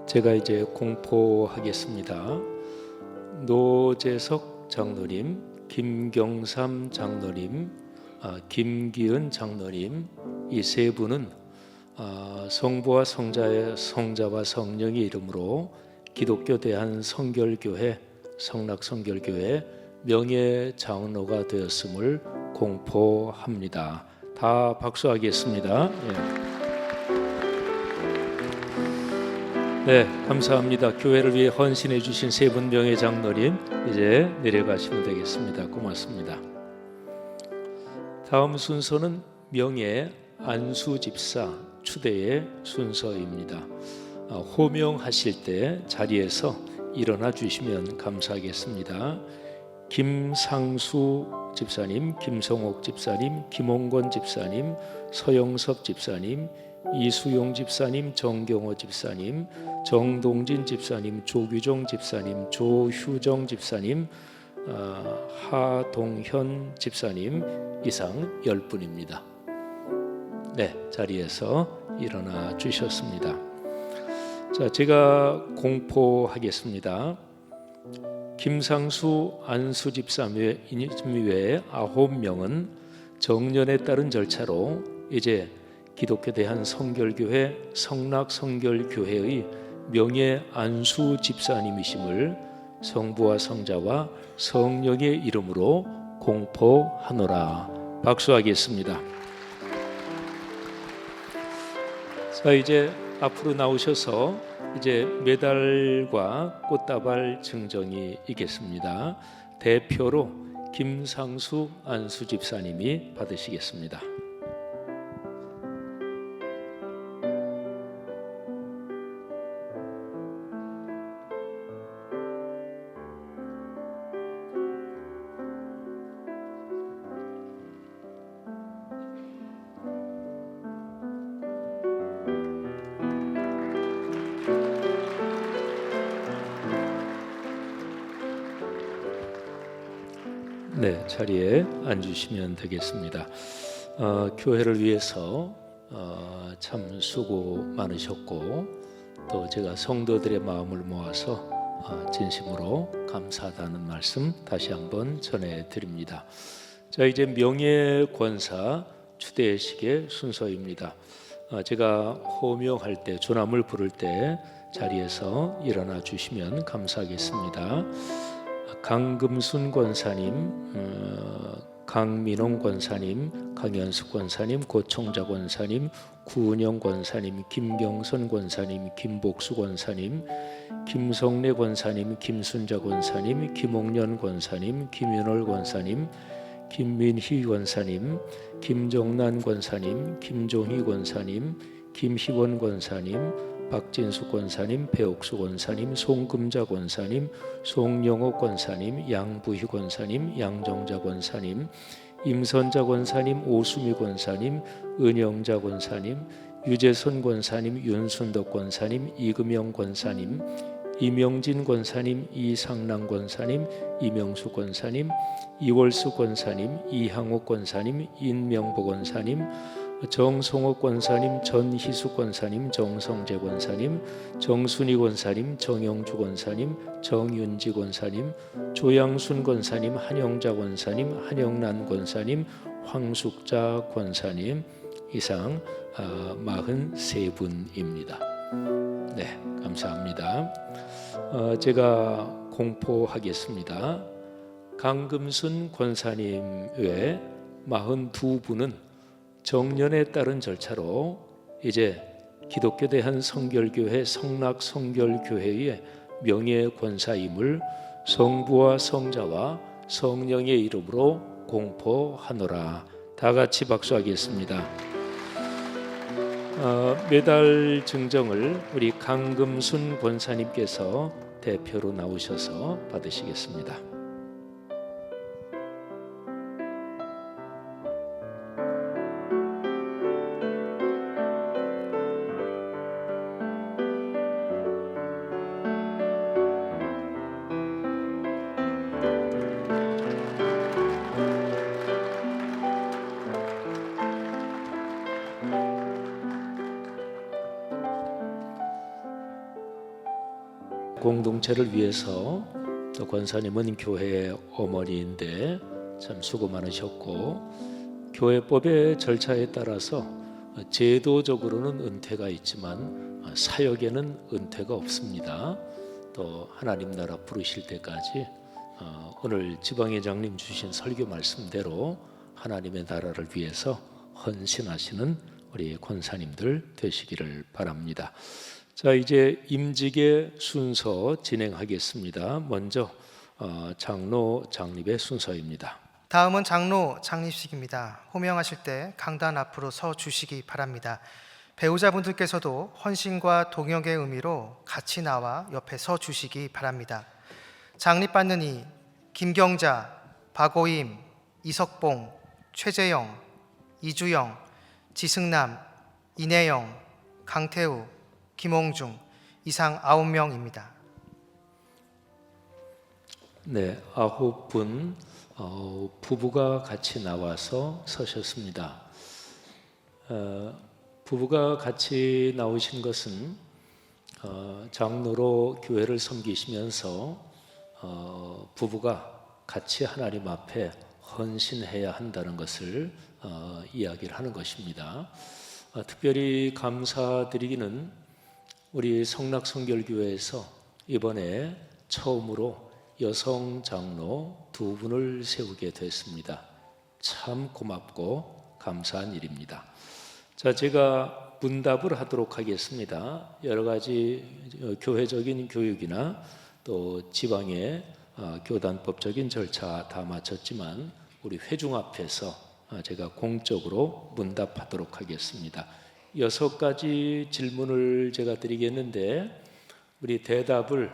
A: 제가 이제 공포하겠습니다. 노재석 장로님, 김경삼 장로님, 김기은 장로님, 이 세 분은 성부와 성자와 성령의 이름으로 기독교 대한성결교회 성락성결교회 명예 장로가 되었음을 공포합니다. 다 박수하겠습니다. 예. 네, 감사합니다. 교회를 위해 헌신해 주신 세 분 명예 장로님, 이제 내려가시면 되겠습니다. 고맙습니다. 다음 순서는 명예 안수 집사 추대의 순서입니다. 호명하실 때 자리에서 일어나 주시면 감사하겠습니다. 김상수 집사님, 김성옥 집사님, 김홍건 집사님, 서영섭 집사님, 이수용 집사님, 정경호 집사님, 정동진 집사님, 조규정 집사님, 조휴정 집사님, 하동현 집사님 이상 10분입니다. 네, 자리에서 일어나 주셨습니다. 자, 제가 공포하겠습니다. 김상수 안수 집사 외에 9명은 정년에 따른 절차로 이제 기독교 대한성결교회 성락성결교회의 명예 안수 집사님이심을 성부와 성자와 성령의 이름으로 공포하노라. 박수하겠습니다. 자, 이제 앞으로 나오셔서 이제 메달과 꽃다발 증정이 있겠습니다. 대표로 김상수 안수 집사님이 받으시겠습니다. 네, 자리에 앉으시면 되겠습니다. 교회를 위해서 참 수고 많으셨고 또 제가 성도들의 마음을 모아서 진심으로 감사하다는 말씀 다시 한번 전해드립니다. 자, 이제 명예권사 추대식의 순서입니다. 제가 호명할 때 조남을 부를 때 자리에서 일어나 주시면 감사하겠습니다. 강금순 권사님, 강민홍 권사님, 강현숙 권사님, 고청자 권사님, 구은영 권사님, 김경선 권사님, 김복수 권사님, 김성래 권사님, 김순자 권사님, 김옥년 권사님, 김윤월 권사님, 김민희 권사님, 김정란 권사님, 김종희 권사님, 김희원 권사님, 박진수 권사님, 배옥수 권사님, 송금자 권사님, 송영옥 권사님, 양부희 권사님, 양정자 권사님, 임선자 권사님, 오수미 권사님, 은영자 권사님, 유재선 권사님, 윤순덕 권사님, 이금영 권사님, 이명진 권사님, 이상랑 권사님, 이명수 권사님, 이월수 권사님, 이항옥 권사님, 인명보 권사님, 정성옥 권사님, 전희숙 권사님, 정성재 권사님, 정순희 권사님, 정영주 권사님, 정윤지 권사님, 조양순 권사님, 한영자 권사님, 한영란 권사님, 황숙자 권사님 이상 43분입니다. 네, 감사합니다. 제가 공포하겠습니다. 강금순 권사님 외 42분은 정년에 따른 절차로 이제 기독교 대한성결교회 성락성결교회의 명예권사임을 성부와 성자와 성령의 이름으로 공포하노라. 다 같이 박수하겠습니다. 메달 증정을 우리 강금순 권사님께서 대표로 나오셔서 받으시겠습니다. 공동체를 위해서 또 권사님은 교회의 어머니인데 참 수고 많으셨고, 교회법의 절차에 따라서 제도적으로는 은퇴가 있지만 사역에는 은퇴가 없습니다. 또 하나님 나라 부르실 때까지 오늘 지방회장님 주신 설교 말씀대로 하나님의 나라를 위해서 헌신하시는 우리 권사님들 되시기를 바랍니다. 자, 이제 임직의 순서 진행하겠습니다. 먼저 장로 장립의 순서입니다.
G: 다음은 장로 장립식입니다. 호명하실 때 강단 앞으로 서 주시기 바랍니다. 배우자분들께서도 헌신과 동역의 의미로 같이 나와 옆에 서 주시기 바랍니다. 장립받는 이 김경자, 박오임, 이석봉, 최재영, 이주영, 지승남, 이내영, 강태우, 김홍중 이상 9명입니다.
A: 네, 9분 부부가 같이 나와서 서셨습니다. 부부가 같이 나오신 것은 장로로 교회를 섬기시면서 부부가 같이 하나님 앞에 헌신해야 한다는 것을 이야기를 하는 것입니다. 특별히 감사드리기는 우리 성락성결교회에서 이번에 처음으로 여성 장로 2분을 세우게 됐습니다. 참 고맙고 감사한 일입니다. 자, 제가 문답을 하도록 하겠습니다. 여러 가지 교회적인 교육이나 또 지방의 교단법적인 절차 다 마쳤지만 우리 회중 앞에서 제가 공적으로 문답하도록 하겠습니다. 6가지 질문을 제가 드리겠는데 우리 대답을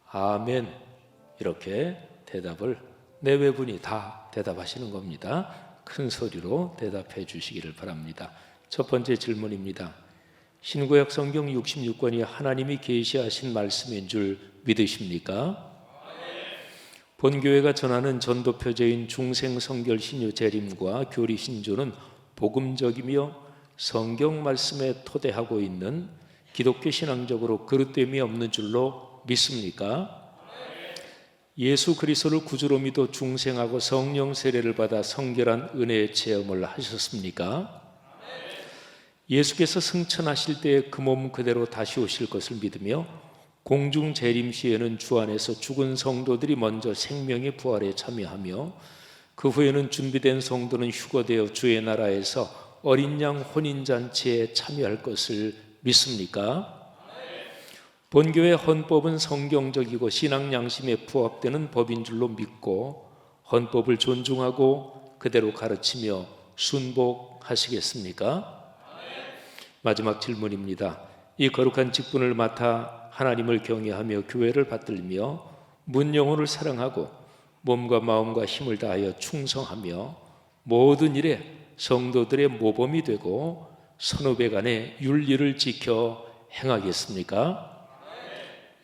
A: 아멘 이렇게 대답을 내외분이 다 대답하시는 겁니다. 큰 소리로 대답해 주시기를 바랍니다. 첫 번째 질문입니다. 신구약 성경 66권이 하나님이 계시하신 말씀인 줄 믿으십니까? 본교회가 전하는 전도 표제인 중생 성결 신유 재림과 교리 신조는 복음적이며 성경 말씀에 토대하고 있는 기독교 신앙적으로 그릇됨이 없는 줄로 믿습니까? 예수 그리스도를 구주로 믿어 중생하고 성령 세례를 받아 성결한 은혜의 체험을 하셨습니까? 예수께서 승천하실 때 그 몸 그대로 다시 오실 것을 믿으며 공중 재림 시에는 주 안에서 죽은 성도들이 먼저 생명의 부활에 참여하며 그 후에는 준비된 성도는 휴거되어 주의 나라에서 어린 양 혼인잔치에 참여할 것을 믿습니까? 본교회 헌법은 성경적이고 신앙 양심에 부합되는 법인 줄로 믿고 헌법을 존중하고 그대로 가르치며 순복하시겠습니까? 마지막 질문입니다. 이 거룩한 직분을 맡아 하나님을 경외하며 교회를 받들며 문영혼을 사랑하고 몸과 마음과 힘을 다하여 충성하며 모든 일에 성도들의 모범이 되고 선후배 간의 윤리를 지켜 행하겠습니까?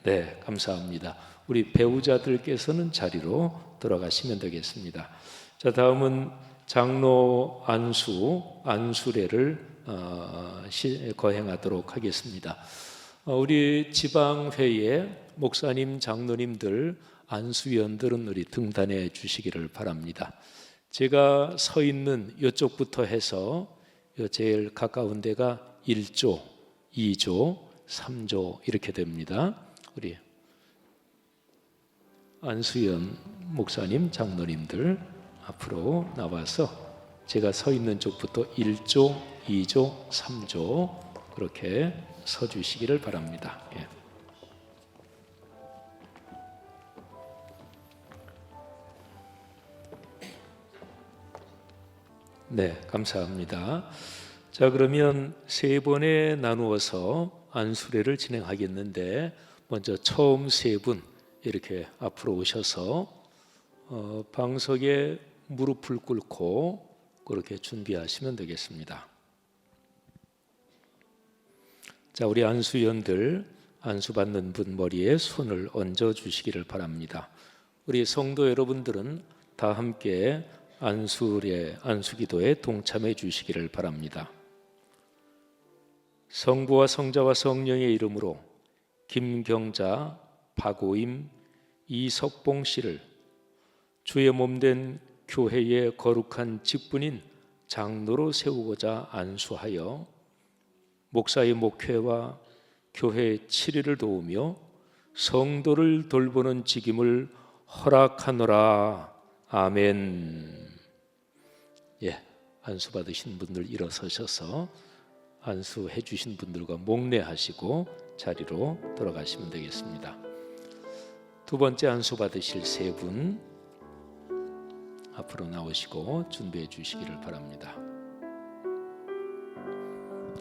A: 네, 감사합니다. 우리 배우자들께서는 자리로 돌아가시면 되겠습니다. 자, 다음은 장로 안수례를 거행하도록 하겠습니다. 우리 지방회의 목사님, 장로님들, 안수위원들은 우리 등단해 주시기를 바랍니다. 제가 서 있는 이쪽부터 해서 제일 가까운 데가 1조, 2조, 3조 이렇게 됩니다. 우리 안수연 목사님, 장로님들 앞으로 나와서 제가 서 있는 쪽부터 1조, 2조, 3조 그렇게 서 주시기를 바랍니다. 예. 네, 감사합니다. 자, 그러면 세 번에 나누어서 안수례를 진행하겠는데 먼저 처음 세 분 이렇게 앞으로 오셔서 방석에 무릎을 꿇고 그렇게 준비하시면 되겠습니다. 자, 우리 안수위원들 안수받는 분 머리에 손을 얹어 주시기를 바랍니다. 우리 성도 여러분들은 다 함께 안수기도에 동참해 주시기를 바랍니다. 성부와 성자와 성령의 이름으로 김경자, 박오임, 이석봉 씨를 주의 몸된 교회의 거룩한 직분인 장로로 세우고자 안수하여 목사의 목회와 교회의 치리를 도우며 성도를 돌보는 직임을 허락하노라. 아멘. 예, 안수 받으신 분들 일어서셔서 안수해 주신 분들과 목례하시고 자리로 돌아가시면 되겠습니다. 두 번째 안수 받으실 세 분 앞으로 나오시고 준비해 주시기를 바랍니다.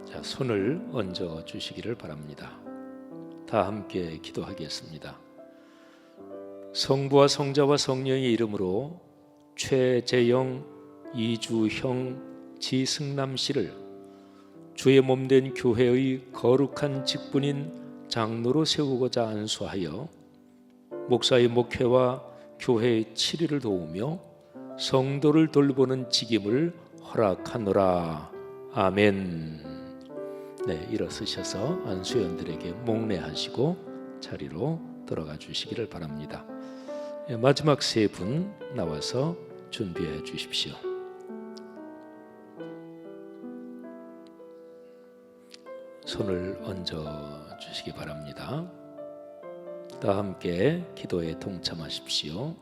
A: 자, 손을 얹어 주시기를 바랍니다. 다 함께 기도하겠습니다. 성부와 성자와 성령의 이름으로 최재영, 이주형, 지승남 씨를 주의 몸된 교회의 거룩한 직분인 장로로 세우고자 안수하여 목사의 목회와 교회의 치리를 도우며 성도를 돌보는 직임을 허락하노라. 아멘. 네, 일어서셔서 안수연들에게 목례하시고 자리로 돌아가 주시기를 바랍니다. 마지막 세 분 나와서 준비해 주십시오. 손을 얹어 주시기 바랍니다. 다 함께 기도에 동참하십시오.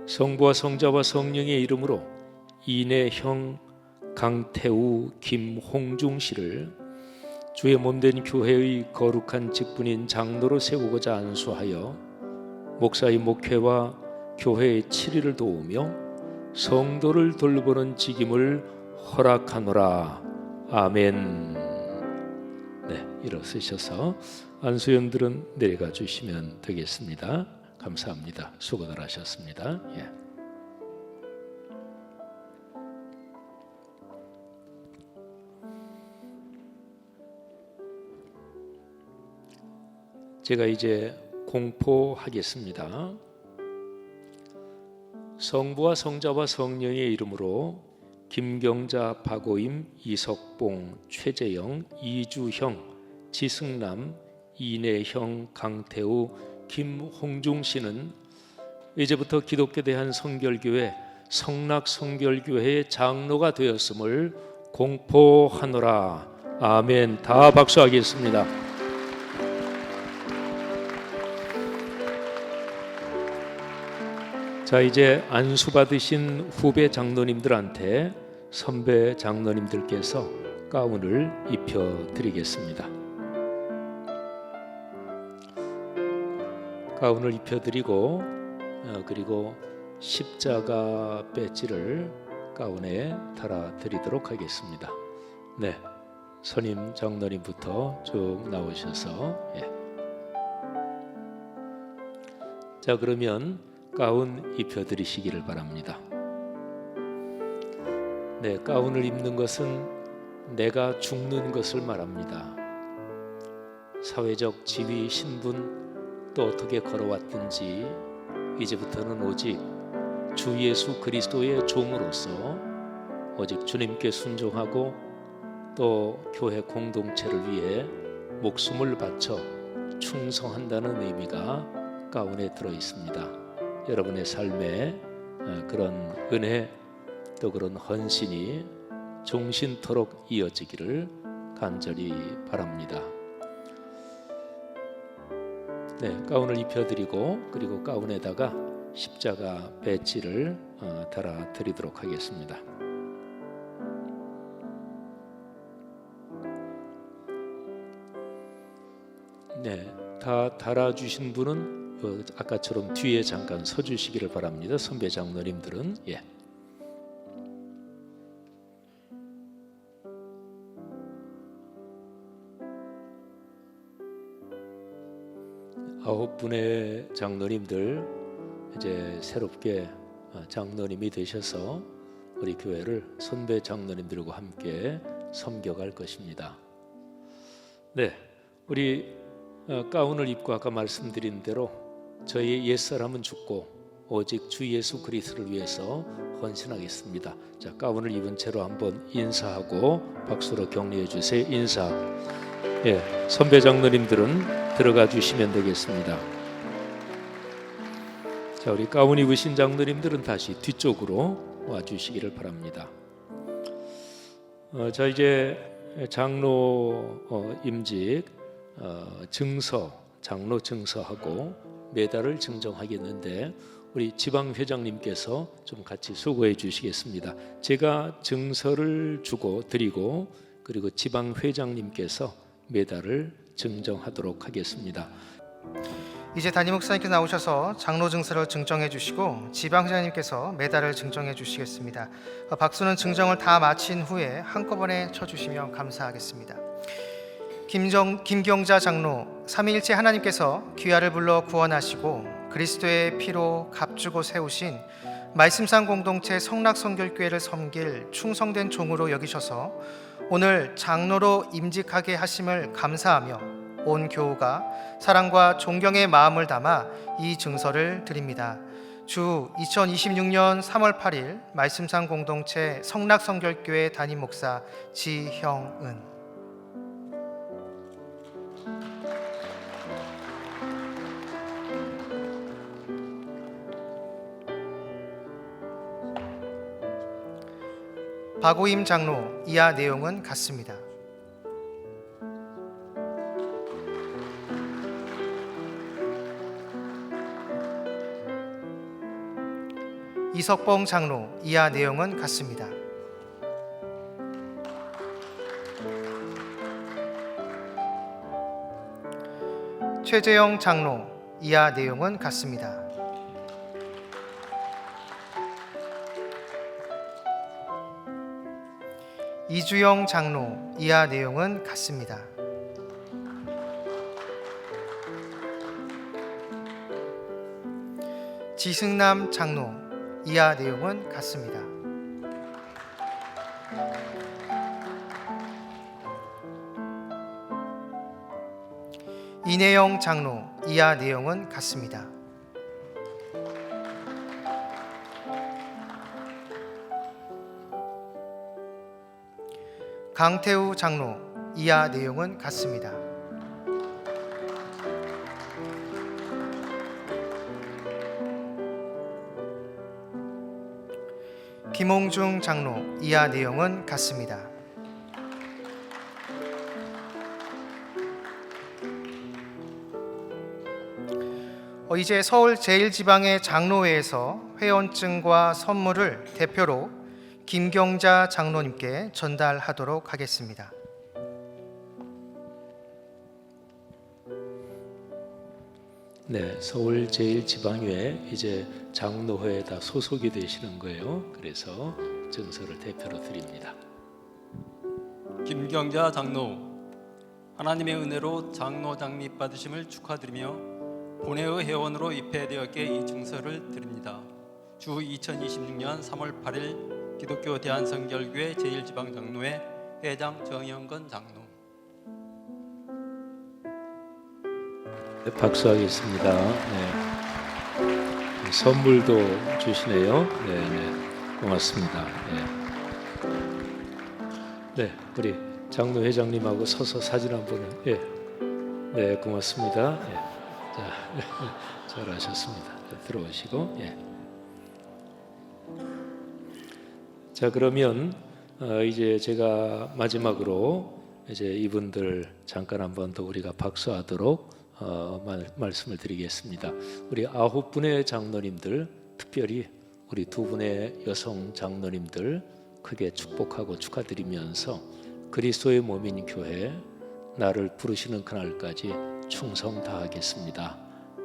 A: 성부와 성자와 성령의 이름으로 이내형, 강태우, 김홍중 씨를 주의 몸된 교회의 거룩한 직분인 장로로 세우고자 안수하여 목사의 목회와 교회의 치리를 도우며 성도를 돌보는 직임을 허락하노라. 아멘. 네, 일어서셔서 안수연들은 내려가 주시면 되겠습니다. 감사합니다. 수고들 하셨습니다. 예. 제가 이제 공포하겠습니다. 성부와 성자와 성령의 이름으로 김경자, 박오임, 이석봉, 최재영, 이주형, 지승남, 이내형, 강태우, 김홍중 씨는 이제부터 기독교 대한성결교회 성락성결교회의 장로가 되었음을 공포하노라. 아멘. 다 박수하겠습니다. 자, 이제 안수 받으신 후배 장로님들한테 선배 장로님들께서 가운을 입혀 드리겠습니다. 가운을 입혀 드리고 그리고 십자가 배지를 가운에 달아 드리도록 하겠습니다. 네, 선임 장로님부터 쭉 나오셔서 자, 그러면 가운 입혀드리시기를 바랍니다. 네, 가운을 입는 것은 내가 죽는 것을 말합니다. 사회적 지위, 신분 또 어떻게 걸어왔든지 이제부터는 오직 주 예수 그리스도의 종으로서 오직 주님께 순종하고 또 교회 공동체를 위해 목숨을 바쳐 충성한다는 의미가 가운데 들어 있습니다. 여러분의 삶에 그런 은혜 또 그런 헌신이 종신토록 이어지기를 간절히 바랍니다. 네, 가운을 입혀드리고 그리고 가운에다가 십자가 배지를 달아드리도록 하겠습니다. 네, 다 달아주신 분은 아까처럼 뒤에 잠깐 서주시기를 바랍니다. 선배 장로님들은 예. 아홉 분의 장로님들 이제 새롭게 장로님이 되셔서 우리 교회를 선배 장로님들과 함께 섬겨갈 것입니다. 네, 우리 가운을 입고 아까 말씀드린 대로 저희의 옛사람은 죽고 오직 주 예수 그리스도를 위해서 헌신하겠습니다. 자, 가운을 입은 채로 한번 인사하고 박수로 격려해 주세요. 인사. 예, 선배 장로님들은 들어가 주시면 되겠습니다. 자, 우리 가운 입으신 장로님들은 다시 뒤쪽으로 와 주시기를 바랍니다. 자, 이제 장로 임직 증서, 장로 증서하고 메달을 증정하겠는데 우리 지방 회장님께서 좀 같이 수고해 주시겠습니다. 제가 증서를 주고 드리고 그리고 지방 회장님께서 메달을 증정하도록 하겠습니다.
G: 이제 담임 목사님께서 나오셔서 장로 증서를 증정해 주시고 지방 회장님께서 메달을 증정해 주시겠습니다. 박수는 증정을 다 마친 후에 한꺼번에 쳐주시면 감사하겠습니다. 김경자 장로, 삼위일체 하나님께서 귀하를 불러 구원하시고 그리스도의 피로 값주고 세우신 말씀상 공동체 성락성결교회를 섬길 충성된 종으로 여기셔서 오늘 장로로 임직하게 하심을 감사하며 온 교우가 사랑과 존경의 마음을 담아 이 증서를 드립니다. 주 2026년 3월 8일 말씀상 공동체 성락성결교회 담임 목사 지형은. 박오임 장로, 이하 내용은 같습니다. 이석봉 장로, 이하 내용은 같습니다. 최재영 장로, 이하 내용은 같습니다. 이주영 장로, 이하 내용은 같습니다. 지승남 장로, 이하 내용은 같습니다. 이내영 장로, 이하 내용은 같습니다. 강태우 장로, 이하 내용은 같습니다. 김홍중 장로, 이하 내용은 같습니다. 이제 서울 제1지방의 장로회에서 회원증과 선물을 대표로 김경자 장로님께 전달하도록 하겠습니다.
A: 네, 서울 제1지방회 이제 장로회에 다 소속이 되시는 거예요. 그래서 증서를 대표로 드립니다.
H: 김경자 장로, 하나님의 은혜로 장로 장립 받으심을 축하드리며 본회의 회원으로 입회되었기에 이 증서를 드립니다. 주 2026년 3월 8일 기독교 대한성결교회 제1지방장로회 회장 정영건 장로.
A: 네, 박수하겠습니다. 네. 선물도 주시네요. 네, 네. 고맙습니다. 네. 네, 우리 장로 회장님하고 서서 사진 한번. 예. 네, 고맙습니다. 예. 자, 잘하셨습니다. 네, 들어오시고. 예. 자, 그러면 이제 제가 마지막으로 이제 이분들 잠깐 한번 더 우리가 박수하도록 말씀을 드리겠습니다. 우리 9분의 장로님들, 특별히 우리 2분의 여성 장로님들 크게 축복하고 축하드리면서 그리스도의 몸인 교회, 나를 부르시는 그날까지 충성 다하겠습니다.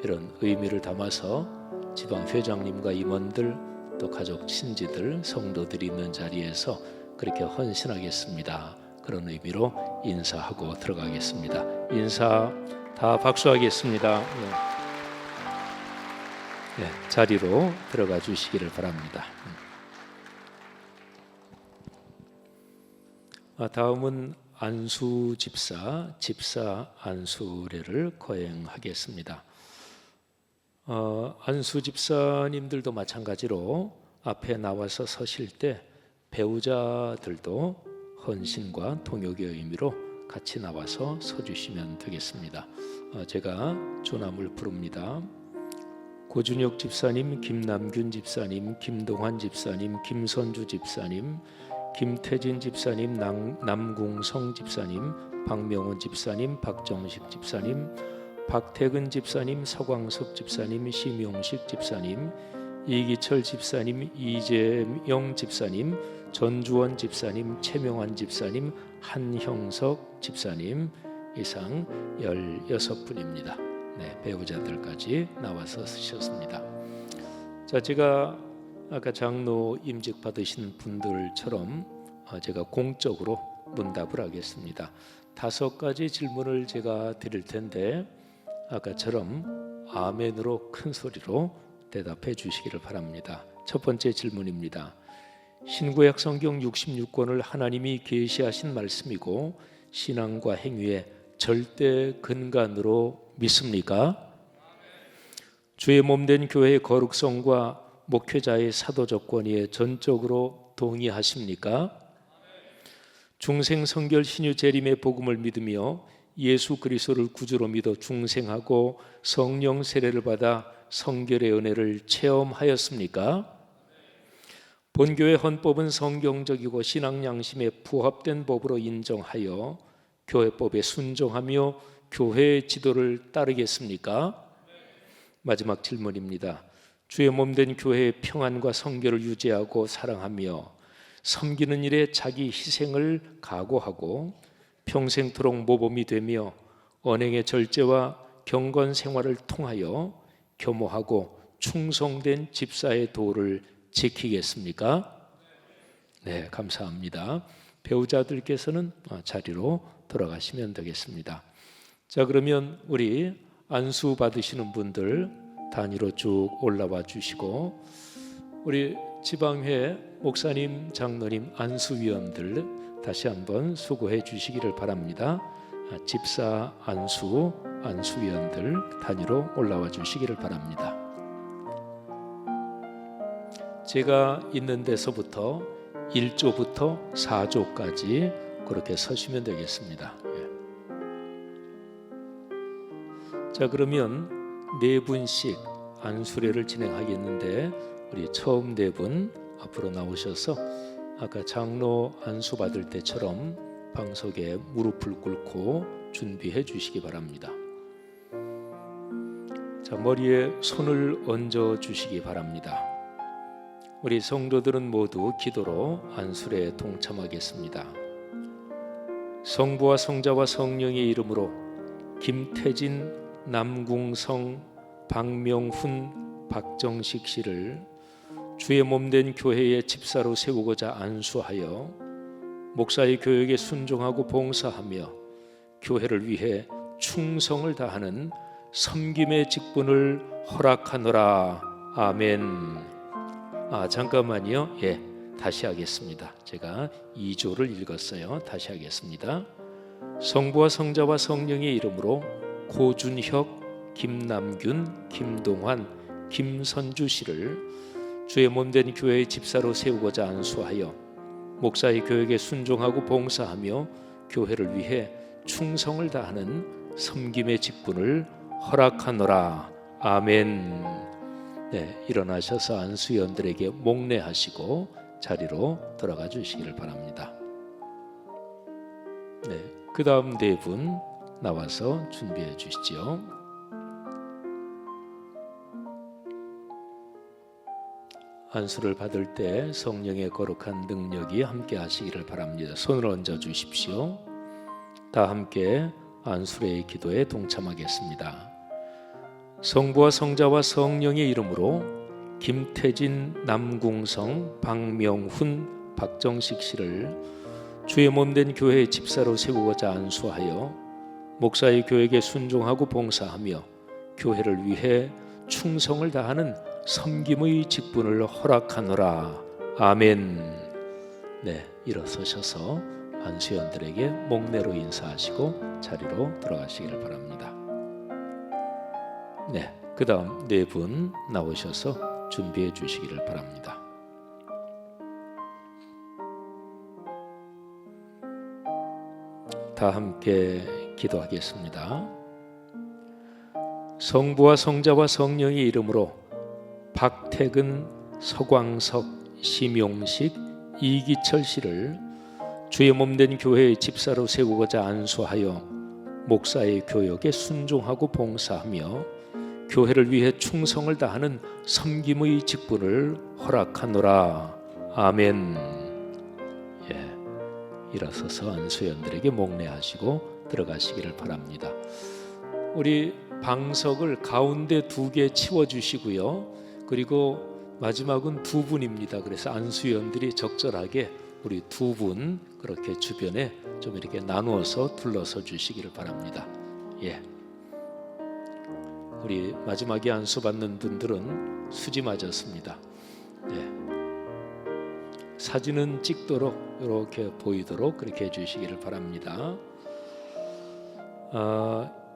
A: 이런 의미를 담아서 지방 회장님과 임원들, 또 가족 친지들, 성도들이 있는 자리에서 그렇게 헌신하겠습니다. 그런 의미로 인사하고 들어가겠습니다. 인사 다 박수하겠습니다. 네, 자리로 들어가 주시기를 바랍니다. 다음은 안수 집사 안수례를 거행하겠습니다. 안수 집사님들도 마찬가지로 앞에 나와서 서실 때 배우자들도 헌신과 동역의 의미로 같이 나와서 서주시면 되겠습니다. 제가 조남을 부릅니다. 고준혁 집사님, 김남균 집사님, 김동환 집사님, 김선주 집사님, 김태진 집사님, 남궁성 집사님, 박명훈 집사님, 박정식 집사님, 박태근 집사님, 서광석 집사님, 심용식 집사님, 이기철 집사님, 이재영 집사님, 전주원 집사님, 최명환 집사님, 한형석 집사님, 이상 16분입니다. 네, 배우자들까지 나와서 쓰셨습니다. 자, 제가 아까 장로 임직 받으신 분들처럼 제가 공적으로 문답을 하겠습니다. 5가지 질문을 제가 드릴 텐데 아까처럼 아멘으로 큰 소리로 대답해 주시기를 바랍니다. 첫 번째 질문입니다. 신구약 성경 66권을 하나님이 계시하신 말씀이고 신앙과 행위의 절대 근간으로 믿습니까? 주의 몸된 교회의 거룩성과 목회자의 사도적 권위에 전적으로 동의하십니까? 중생성결 신유 재림의 복음을 믿으며 예수 그리스도를 구주로 믿어 중생하고 성령 세례를 받아 성결의 은혜를 체험하였습니까? 본교의 헌법은 성경적이고 신앙 양심에 부합된 법으로 인정하여 교회법에 순종하며 교회의 지도를 따르겠습니까? 마지막 질문입니다. 주의 몸된 교회의 평안과 성결을 유지하고 사랑하며 섬기는 일에 자기 희생을 각오하고 평생토록 모범이 되며 언행의 절제와 경건 생활을 통하여 겸허하고 충성된 집사의 도를 지키겠습니까? 네, 감사합니다. 배우자들께서는 자리로 돌아가시면 되겠습니다. 자, 그러면 우리 안수 받으시는 분들 단위로 쭉 올라와 주시고 우리 지방회 목사님, 장로님, 안수위원들 다시 한번 수고해 주시기를 바랍니다. 집사 안수위원들 단위로 올라와 주시기를 바랍니다. 제가 있는 데서부터 1조부터 4조까지 그렇게 서시면 되겠습니다. 자, 그러면 4분씩 안수례를 진행하겠는데 우리 처음 4분 앞으로 나오셔서 아까 장로 안수 받을 때처럼 방석에 무릎을 꿇고 준비해 주시기 바랍니다. 자, 머리에 손을 얹어 주시기 바랍니다. 우리 성도들은 모두 기도로 안수례에 동참하겠습니다. 성부와 성자와 성령의 이름으로 김태진, 남궁성, 박명훈, 박정식 씨를 주의 몸된 교회의 집사로 세우고자 안수하여 목사의 교육에 순종하고 봉사하며 교회를 위해 충성을 다하는 섬김의 직분을 허락하노라. 아멘. 잠깐만요. 다시 하겠습니다. 제가 2조를 읽었어요. 다시 하겠습니다. 성부와 성자와 성령의 이름으로 고준혁, 김남균, 김동환, 김선주 씨를 주의 몸된 교회의 집사로 세우고자 안수하여 목사의 교역에 순종하고 봉사하며 교회를 위해 충성을 다하는 섬김의 직분을 허락하노라. 아멘. 네, 일어나셔서 안수위원들에게 목례하시고 자리로 돌아가 주시기를 바랍니다. 네, 그 다음 네 분 나와서 준비해 주시죠. 안수를 받을 때 성령의 거룩한 능력이 함께 하시기를 바랍니다. 손을 얹어 주십시오. 다 함께 안수례의 기도에 동참하겠습니다. 성부와 성자와 성령의 이름으로 김태진, 남궁성, 박명훈, 박정식 씨를 주의 몸된 교회의 집사로 세우고자 안수하여 목사의 교역에 순종하고 봉사하며 교회를 위해 충성을 다하는 섬김의 직분을 허락하노라. 아멘. 네, 일어서셔서 안수연들에게 목례로 인사하시고 자리로 들어가시기를 바랍니다. 네, 그 다음 네 분 나오셔서 준비해 주시기를 바랍니다. 다 함께 기도하겠습니다. 성부와 성자와 성령의 이름으로 박태근, 서광석, 심용식, 이기철 씨를 주의 몸된 교회의 집사로 세우고자 안수하여 목사의 교역에 순종하고 봉사하며 교회를 위해 충성을 다하는 섬김의 직분을 허락하노라. 아멘. 예, 일어서서 안수연들에게 목례하시고 들어가시기를 바랍니다. 우리 방석을 가운데 2개 치워주시고요. 그리고 마지막은 2분입니다. 그래서 안수연들이 적절하게 우리 2분 그렇게 주변에 좀 이렇게 나누어서 둘러서 주시기를 바랍니다. 예. 우리 마지막에 안수 받는 분들은 수지 맞았습니다. 예. 사진은 찍도록 이렇게 보이도록 그렇게 해주시기를 바랍니다.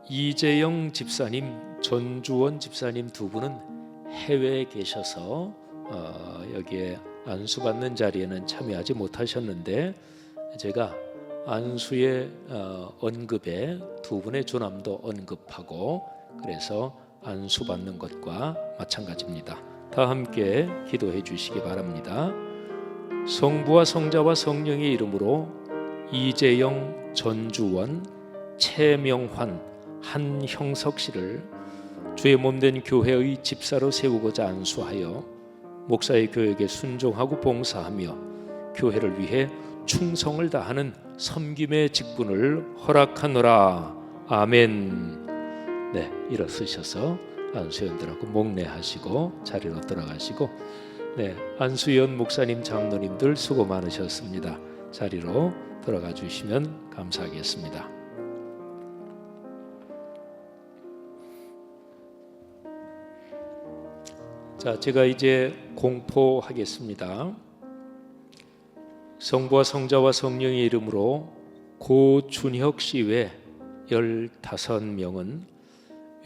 A: 이재영 집사님, 전주원 집사님 2분은 해외에 계셔서 여기에 안수 받는 자리에는 참여하지 못하셨는데 제가 안수의 언급에 2분의 조남도 언급하고 그래서 안수 받는 것과 마찬가지입니다. 다 함께 기도해 주시기 바랍니다. 성부와 성자와 성령의 이름으로 이재영, 전주원, 최명환, 한형석 씨를 주의 몸된 교회의 집사로 세우고자 안수하여 목사의 교역에 순종하고 봉사하며 교회를 위해 충성을 다하는 섬김의 직분을 허락하노라. 아멘. 네, 일어서셔서 안수연들하고 목례하시고 자리로 들어가시고, 네, 안수연 목사님, 장로님들 수고 많으셨습니다. 자리로 들어가 주시면 감사하겠습니다. 자, 제가 이제 공포하겠습니다. 성부와 성자와 성령의 이름으로 고준혁 씨 외 15명은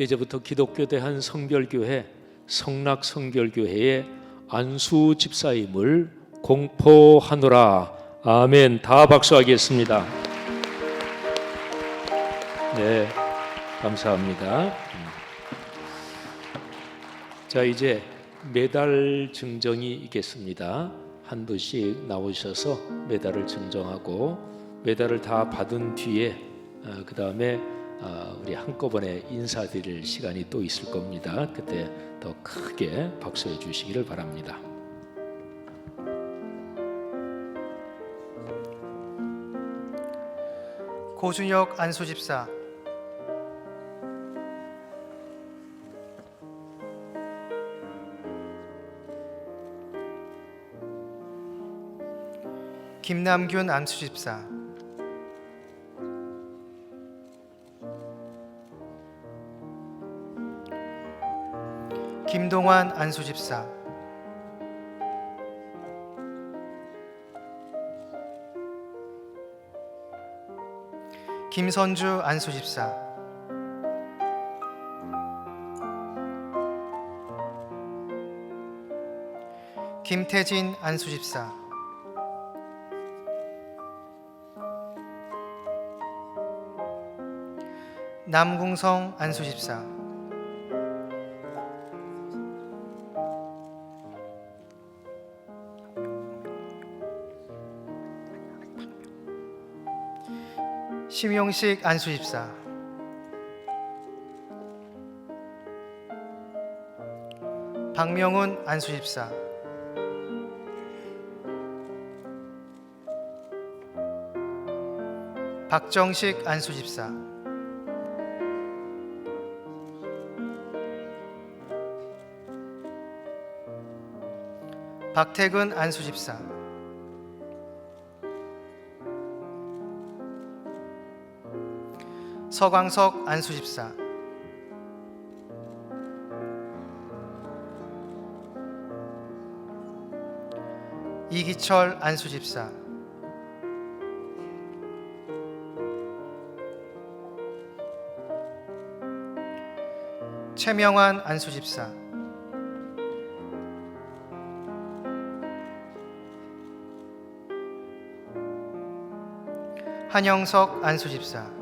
A: 이제부터 기독교 대한 성결교회 성락성결교회의 안수 집사임을 공포하노라. 아멘. 다 박수하겠습니다. 네, 감사합니다. 자, 이제 메달 증정이 있겠습니다. 한 분씩 나오셔서 메달을 증정하고 메달을 다 받은 뒤에 그 다음에 우리 한꺼번에 인사드릴 시간이 또 있을 겁니다. 그때 더 크게 박수해 주시기를 바랍니다.
G: 고준혁 안수집사, 김남균 안수집사, 김동환 안수집사, 김선주 안수집사, 김태진 안수집사, 남궁성 안수집사, 심용식 안수집사, 박명훈 안수집사, 박정식 안수집사, 박태근 안수집사, 서광석 안수집사, 이기철 안수집사, 최명환 안수집사, 한영석 안수집사,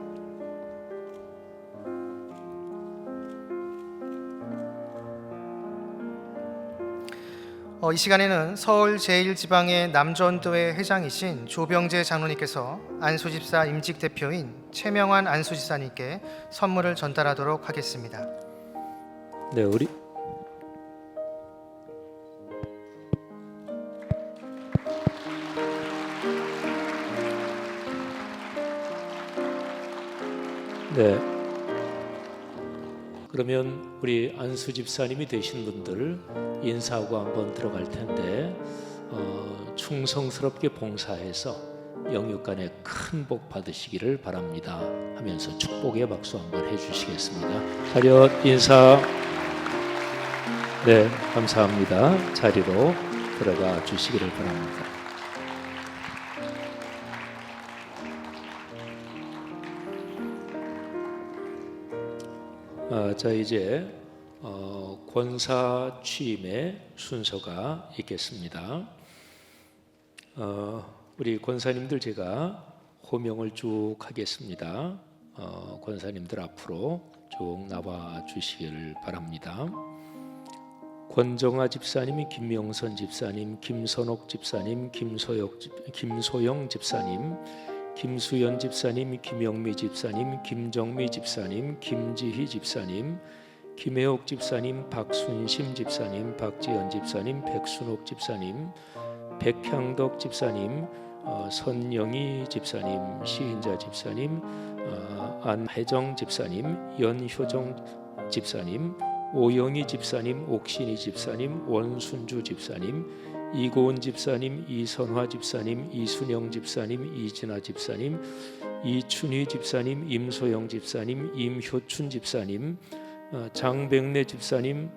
G: 이 시간에는 서울 제1지방의 남전도회 회장이신 조병재 장로님께서 안수집사 임직 대표인 최명환 안수집사님께 선물을 전달하도록 하겠습니다.
A: 네, 우리 네. 그러면 우리 안수 집사님이 되신 분들 인사하고 한번 들어갈 텐데 충성스럽게 봉사해서 영육간에 큰 복 받으시기를 바랍니다 하면서 축복의 박수 한번 해주시겠습니다. 차렷 인사. 네, 감사합니다. 자리로 들어가 주시기를 바랍니다. 자, 이제 권사 취임의 순서가 있겠습니다. 우리 권사님들 제가 호명을 쭉 하겠습니다. 권사님들 앞으로 쭉 나와 주시기를 바랍니다. 권정아 집사님, 김명선 집사님, 김선옥 집사님, 김소영 집사님, 김수연 집사님, 김영미 집사님, 김정미 집사님, 김지희 집사님, 김혜옥 집사님, 박순심 집사님, 박지연 집사님, 백순옥 집사님, 백향덕 집사님, 선영희 집사님, 시인자 집사님, 안혜정 집사님, 연효정 집사님, 오영희 집사님, 옥신희 집사님, 원순주 집사님, 이고은 집사님, 이선화 집사님, 이순영 집사님, 이진아 집사님, 이춘희 집사님, 임소영 집사님, 임효춘 집사님, 장백래 집사님,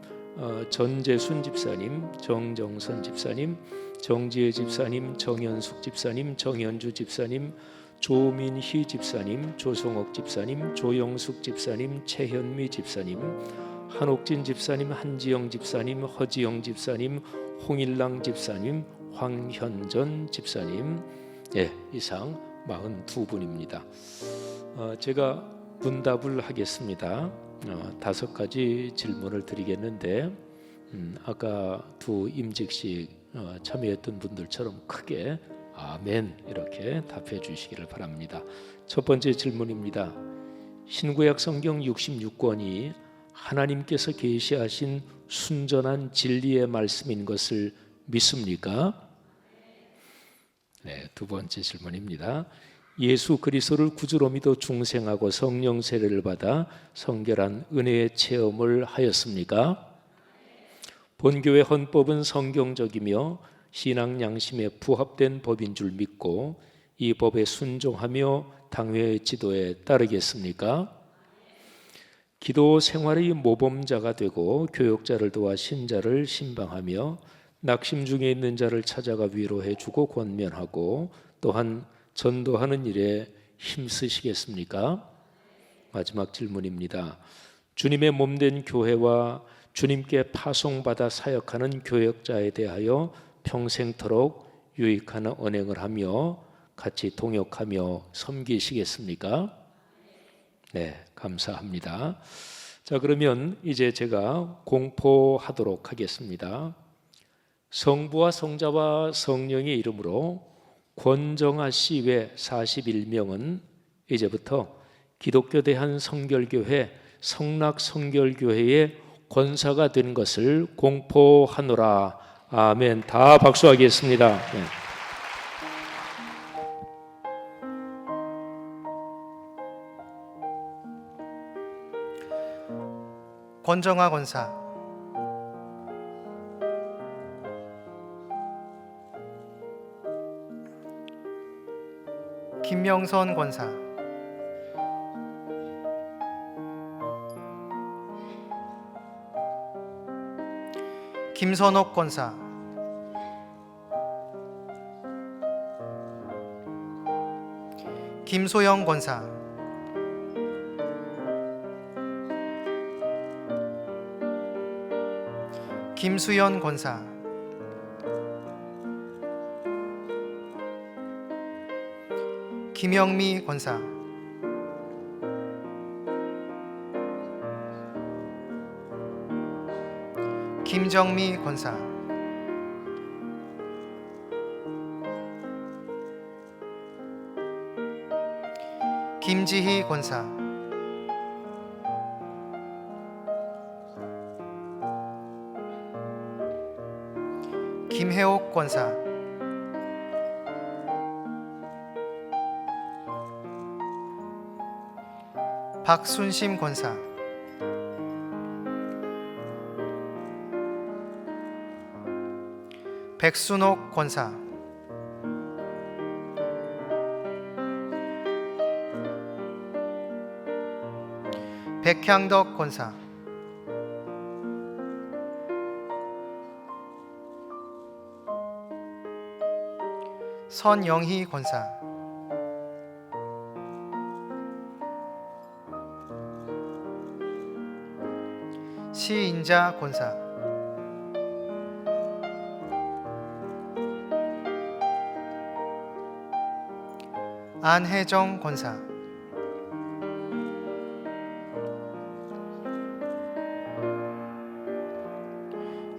A: 전재순 집사님, 정정선 집사님, 정지혜 집사님, 정현숙 집사님, 정현주 집사님, 조민희 집사님, 조성옥 집사님, 조영숙 집사님, 최현미 집사님, 한옥진 집사님, 한지영 집사님, 허지영 집사님, 홍일랑 집사님, 황현전 집사님, 이상 42분입니다. 제가 문답을 하겠습니다. 5가지 질문을 드리겠는데 아까 두 임직식 참여했던 분들처럼 크게 아멘 이렇게 답해 주시기를 바랍니다. 첫 번째 질문입니다. 신구약 성경 66권이 하나님께서 계시하신 순전한 진리의 말씀인 것을 믿습니까? 네, 두 번째 질문입니다. 예수 그리스도를 구주로 믿어 중생하고 성령 세례를 받아 성결한 은혜의 체험을 하였습니까? 본교회 헌법은 성경적이며 신앙 양심에 부합된 법인 줄 믿고 이 법에 순종하며 당회의 지도에 따르겠습니까? 기도 생활의 모범자가 되고 교역자를 도와 신자를 신방하며 낙심 중에 있는 자를 찾아가 위로해주고 권면하고 또한 전도하는 일에 힘쓰시겠습니까? 마지막 질문입니다. 주님의 몸된 교회와 주님께 파송받아 사역하는 교역자에 대하여 평생토록 유익한 언행을 하며 같이 동역하며 섬기시겠습니까? 네, 감사합니다. 자, 그러면 이제 제가 공포하도록 하겠습니다. 성부와 성자와 성령의 이름으로 권정아 씨 외 41명은 이제부터 기독교 대한성결교회 성락성결교회의 권사가 된 것을 공포하노라. 아멘. 다 박수하겠습니다. 네.
G: 권정아 권사, 김명선 권사, 김선옥 권사, 김소영 권사, 김수연 권사, 김영미 권사, 김정미 권사, 김지희 권사, 김혜옥 권사, 박순심 권사, 백순옥 권사, 백향덕 권사, 선영희 권사, 시인자 권사, 안혜정 권사,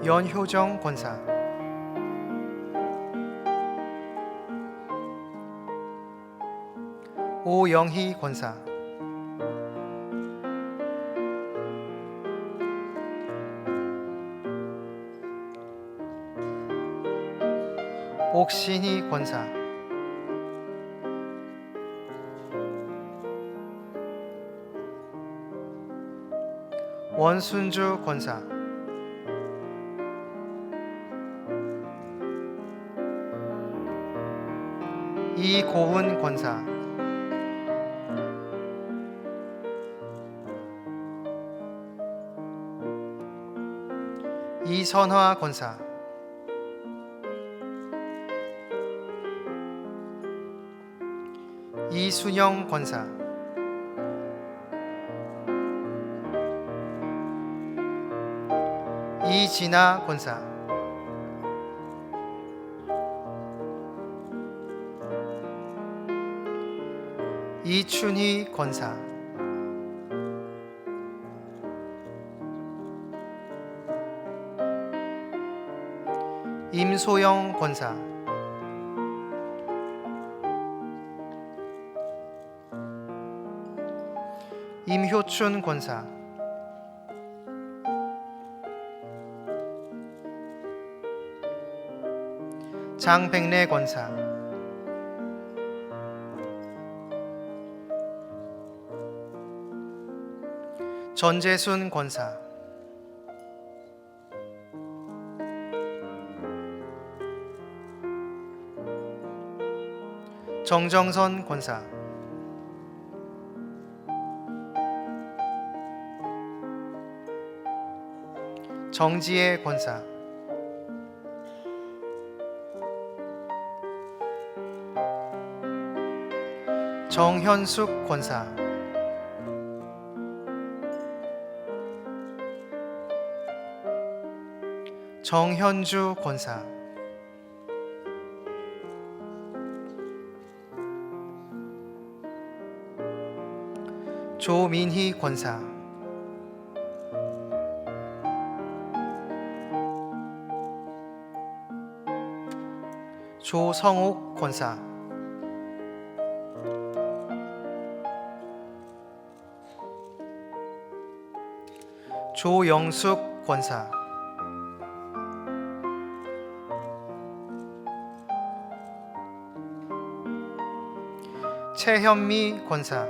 G: 연효정 권사, 오영희 권사, 옥신희 권사, 원순주 권사, 이고은 권사, 이선화 권사, 이순영 권사, 이진아 권사, 이춘희 권사, 임소영 권사, 임효춘 권사, 장백래 권사, 전재순 권사, 정정선 권사, 정지혜 권사, 정현숙 권사, 정현주 권사, 조민희 권사, 조성욱 권사, 조영숙 권사, 최현미 권사,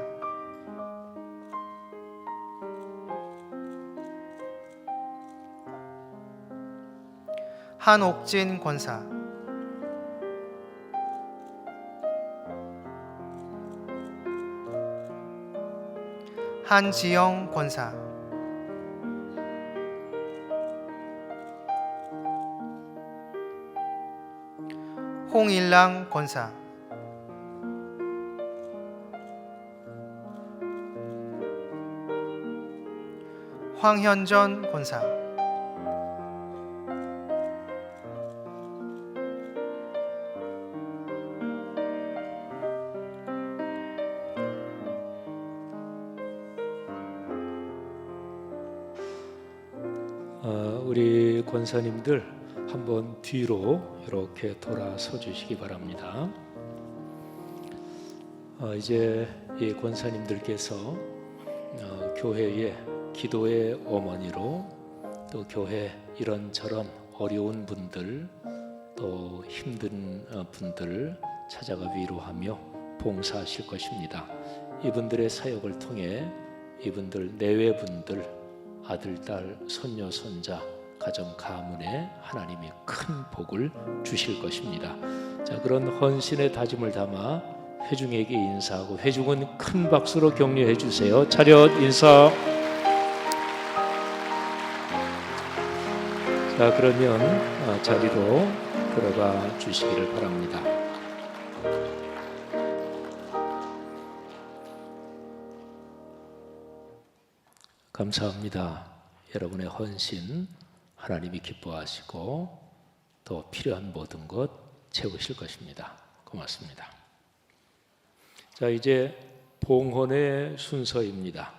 G: 한옥진 권사, 한지영 권사, 홍일랑 권사, 황현전 권사,
A: 우리 권사님들 한번 뒤로 이렇게 돌아서 주시기 바랍니다. 이제 이 권사님들께서 교회의 기도의 어머니로 또 교회 이런저런 어려운 분들 또 힘든 분들 찾아가 위로하며 봉사하실 것입니다. 이분들의 사역을 통해 이분들 내외분들 아들, 딸, 손녀, 손자, 가정, 가문에 하나님이 큰 복을 주실 것입니다. 자, 그런 헌신의 다짐을 담아 회중에게 인사하고 회중은 큰 박수로 격려해 주세요. 차렷 인사. 자, 그러면 자리로 들어가 주시기를 바랍니다. 감사합니다. 여러분의 헌신 하나님이 기뻐하시고 또 필요한 모든 것 채우실 것입니다. 고맙습니다. 자, 이제 봉헌의 순서입니다.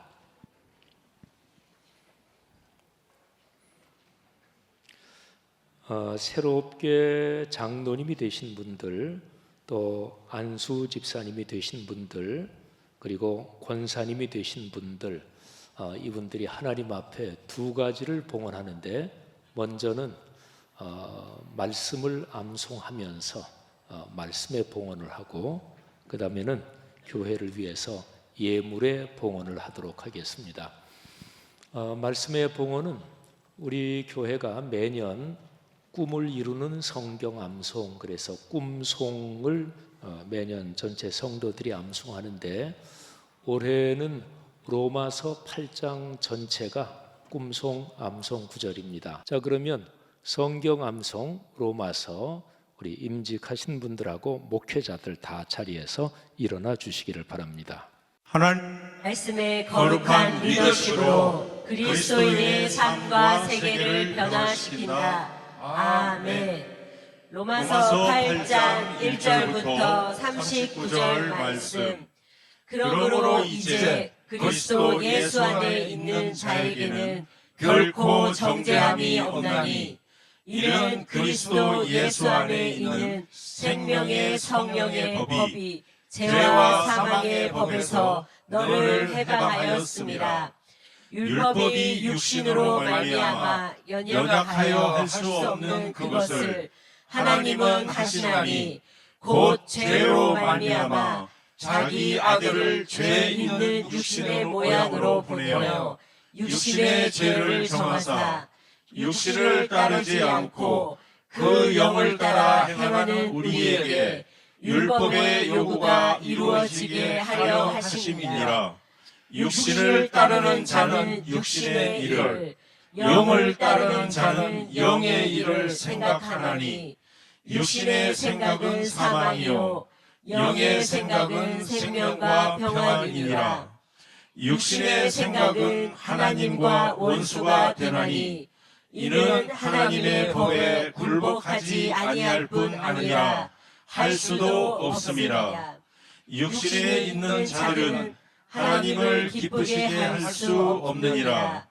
A: 새롭게 장로님이 되신 분들, 또 안수 집사님이 되신 분들, 그리고 권사님이 되신 분들, 이분들이 하나님 앞에 두 가지를 봉헌하는데, 먼저는 말씀을 암송하면서 말씀의 봉헌을 하고, 그 다음에는 교회를 위해서 예물의 봉헌을 하도록 하겠습니다. 말씀의 봉헌은 우리 교회가 매년 꿈을 이루는 성경 암송, 그래서 꿈송을 매년 전체 성도들이 암송하는데, 올해는 로마서 8장 전체가 꿈송 암송 구절입니다. 자, 그러면 성경 암송 로마서 우리 임직하신 분들하고 목회자들 다 자리에서 일어나 주시기를 바랍니다.
I: 하나님
J: 말씀의 거룩한 리더십으로 그리스도인의 삶과 세계를 변화시킨다. 아멘. 로마서 8장 1절부터 39절 말씀. 그러므로 이제 그리스도 예수 안에 있는 자에게는 결코 정죄함이 없나니, 이는 그리스도 예수 안에 있는 생명의 성령의 법이 죄와 사망의 법에서 너를 해방하였습니다. 율법이 육신으로 말미암아 연약하여 할 수 없는 그것을 하나님은 하시나니, 곧 죄로 말미암아 자기 아들을 죄 있는 육신의 모양으로 보내어 육신의 죄를 정하사 육신을 따르지 않고 그 영을 따라 행하는 우리에게 율법의 요구가 이루어지게 하려 하심이니라. 육신을 따르는 자는 육신의 일을, 영을 따르는 자는 영의 일을 생각하나니, 육신의 생각은 사망이요 영의 생각은 생명과 평안이니라. 육신의 생각은 하나님과 원수가 되나니, 이는 하나님의 법에 굴복하지 아니할 뿐 아니라 할 수도 없음이라. 육신에 있는 자들은 하나님을 기쁘게 할 수 없느니라.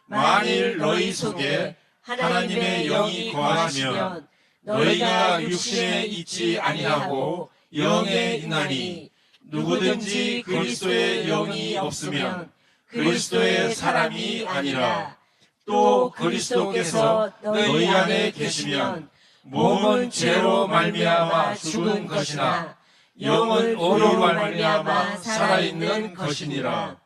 J: 만일 너희 속에 하나님의 영이 거하시면 너희가 육신에 있지 아니하고 영에 있나니 누구든지 그리스도의 영이 없으면 그리스도의 사람이 아니라. 또 그리스도께서 너희 안에 계시면 몸은 죄로 말미암아 죽은 것이나 영은 의로 말미암아 살아있는 것이니라.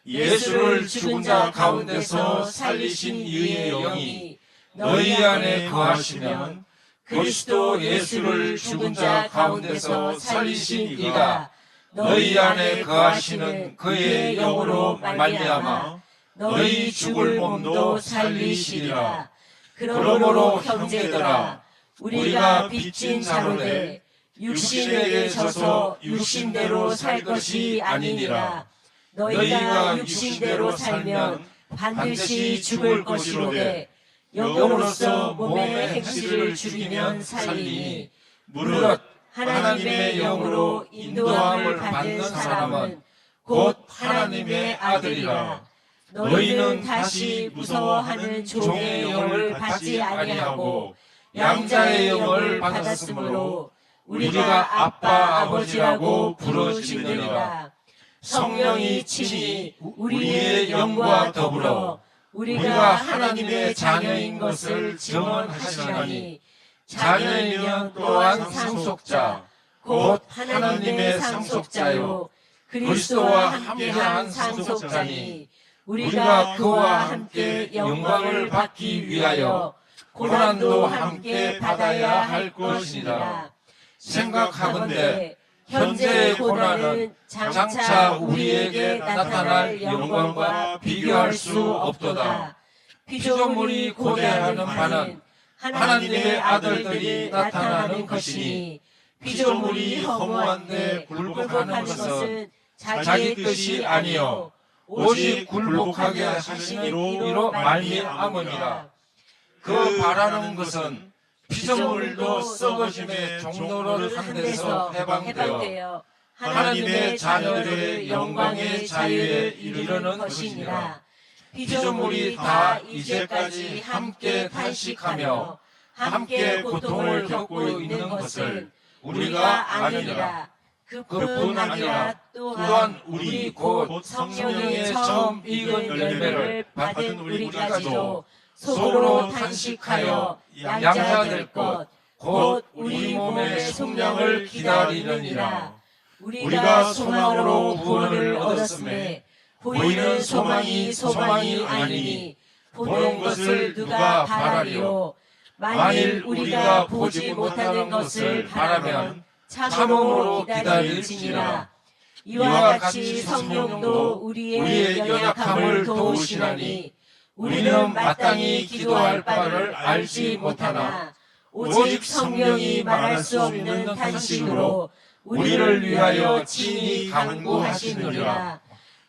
J: 예수를 죽은 자 가운데서 살리신 이의 영이 너희 안에 거하시면 그리스도 예수를 죽은 자 가운데서 살리신 이가 너희 안에 거하시는 그의 영으로 말미암아 너희 죽을 몸도 살리시리라. 그러므로 형제들아, 우리가 빚진 자로되 육신에게 져서 육신대로 살 것이 아니니라. 너희가 육신대로 살면 반드시 죽을 것이로되 영으로서 몸의 행실을 죽이면 살리니 무릇 하나님의 영으로 인도함을 받는 사람은 곧 하나님의 아들이라. 너희는 다시 무서워하는 종의 영을 받지 아니하고 양자의 영을 받았으므로 우리가 아빠 아버지라고 부르짖느니라. 성령이 친히 우리의 영과 더불어 우리가 하나님의 자녀인 것을 증언하시나니 자녀이면 또한 상속자 곧 하나님의 상속자요 그리스도와 함께한 상속자니 우리가 그와 함께 영광을 받기 위하여 고난도 함께 받아야 할 것이니라. 생각하건대 현재의 고난은 장차 우리에게 나타날 영광과 비교할 수 없도다. 피조물이 고대하는 바는 하나님의 아들들이 나타나는 것이니 피조물이 허무한데 굴복하는 것은 자기 뜻이 아니요 오직 굴복하게 하시는 이로 말미암으니라. 그 바라는 것은 피조물도 썩어짐의 종로를 한 데서 해방되어 하나님의 자녀들의 영광의 자유에 이르는 것이니라. 피조물이 다 이제까지 함께 탄식하며 함께 고통을 겪고 있는 것을 우리가 아느니라. 그뿐 아니라 또한 우리 곧 성령의 처음 익은 열매를 받은 우리까지도 속으로 탄식하여 양자될 것 곧 우리 몸의 속량을 기다리느니라. 우리가 소망으로 구원을 얻었음에 보이는 소망이 소망이 아니니 보는 것을 누가 바라리요. 만일 우리가 보지 못하는 것을 바라면 참음으로 기다릴지니라. 이와 같이 성령도 우리의 연약함을 도우시나니 우리는 마땅히 기도할 바를 알지 못하나 오직 성령이 말할 수 없는 탄식으로 우리를 위하여 친히 간구하시느니라.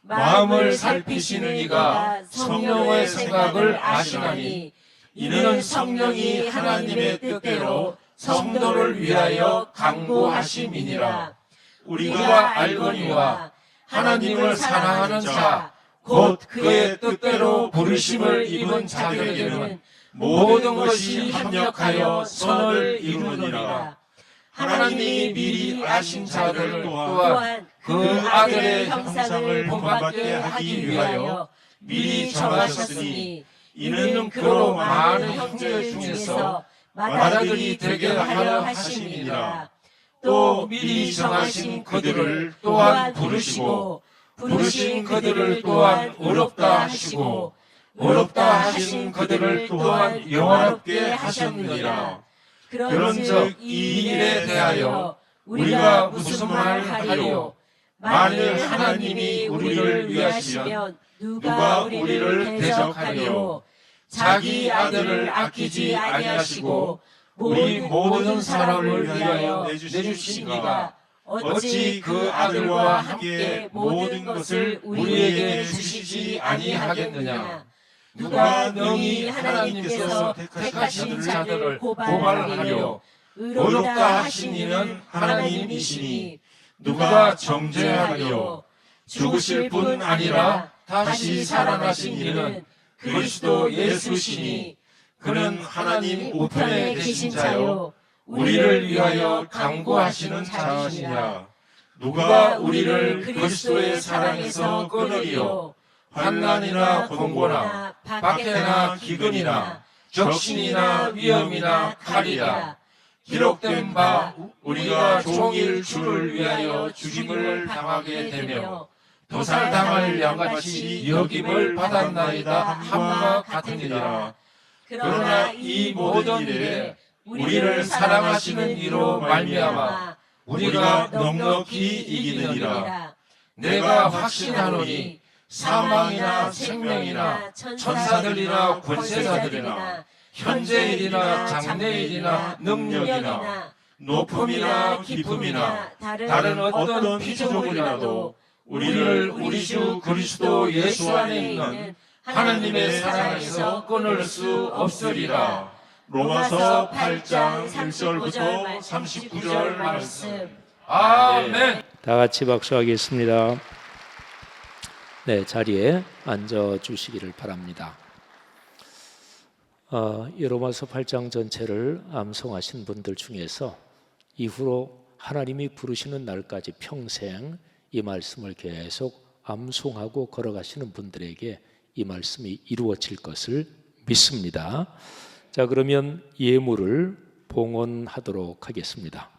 J: 마음을 살피시는 이가 성령의 생각을 아시나니 이는 성령이 하나님의 뜻대로 성도를 위하여 간구하심이니라. 우리가 알거니와 하나님을 사랑하는 자 곧 그의 뜻대로 부르심을 입은 자들에게는 모든 것이 합력하여 선을 이루느니라. 하나님이 미리 아신 자들 또한 그 아들의 형상을 본받게 하기 위하여 미리 정하셨으니 이는 그로 많은 형제 중에서 맏아들이 되게 하려 하심이니라. 또 미리 정하신 그들을 또한 부르시고 부르신 그들을 또한 의롭다 하시고 의롭다 하신 그들을 또한 영화롭게 하셨느니라. 그런즉 이 일에 대하여 우리가 무슨 말 하리요? 만일 하나님이 우리를 위하시면 누가 우리를 대적하리요? 자기 아들을 아끼지 아니하시고 우리 모든 사람을 위하여 내주신 이가 어찌 그 아들과 함께 모든 것을 우리에게 주시지 아니하겠느냐? 누가 능히 하나님께서 택하신 자들을 고발하려 의롭다 하신 이는 하나님이시니 누가 정죄하려? 죽으실 뿐 아니라 다시 살아나신 이는 그리스도 예수시니 그는 하나님 우편에 계신 자요 우리를 위하여 강구하시는 자시니라. 누가 우리를 그리스도의 사랑에서 끊으리요? 환난이나 공고나 박해나 기근이나 적신이나 위험이나 칼이라. 기록된 바 우리가 종일 주를 위하여 죽임을 당하게 되며 도살당할 양같이 여김을 받았나이다 함과 같으니라. 그러나 이 모든 일에 우리를 사랑하시는 이로 말미암아 우리가 넉넉히 이기느니라. 내가 확신하노니 사망이나 생명이나 천사들이나 권세자들이나 현재일이나 장래일이나 능력이나 높음이나 깊음이나 다른 어떤 피조물이라도 우리를 우리 주 그리스도 예수 안에 있는 하나님의 사랑에서 끊을 수 없으리라. 로마서 8장 1절부터 39절 말씀. 아멘.
A: 다 같이 박수하겠습니다. 네, 자리에 앉아 주시기를 바랍니다. 이 로마서 8장 전체를 암송하신 분들 중에서 이후로 하나님이 부르시는 날까지 평생 이 말씀을 계속 암송하고 걸어가시는 분들에게 이 말씀이 이루어질 것을 믿습니다. 자, 그러면 예물을 봉헌하도록 하겠습니다.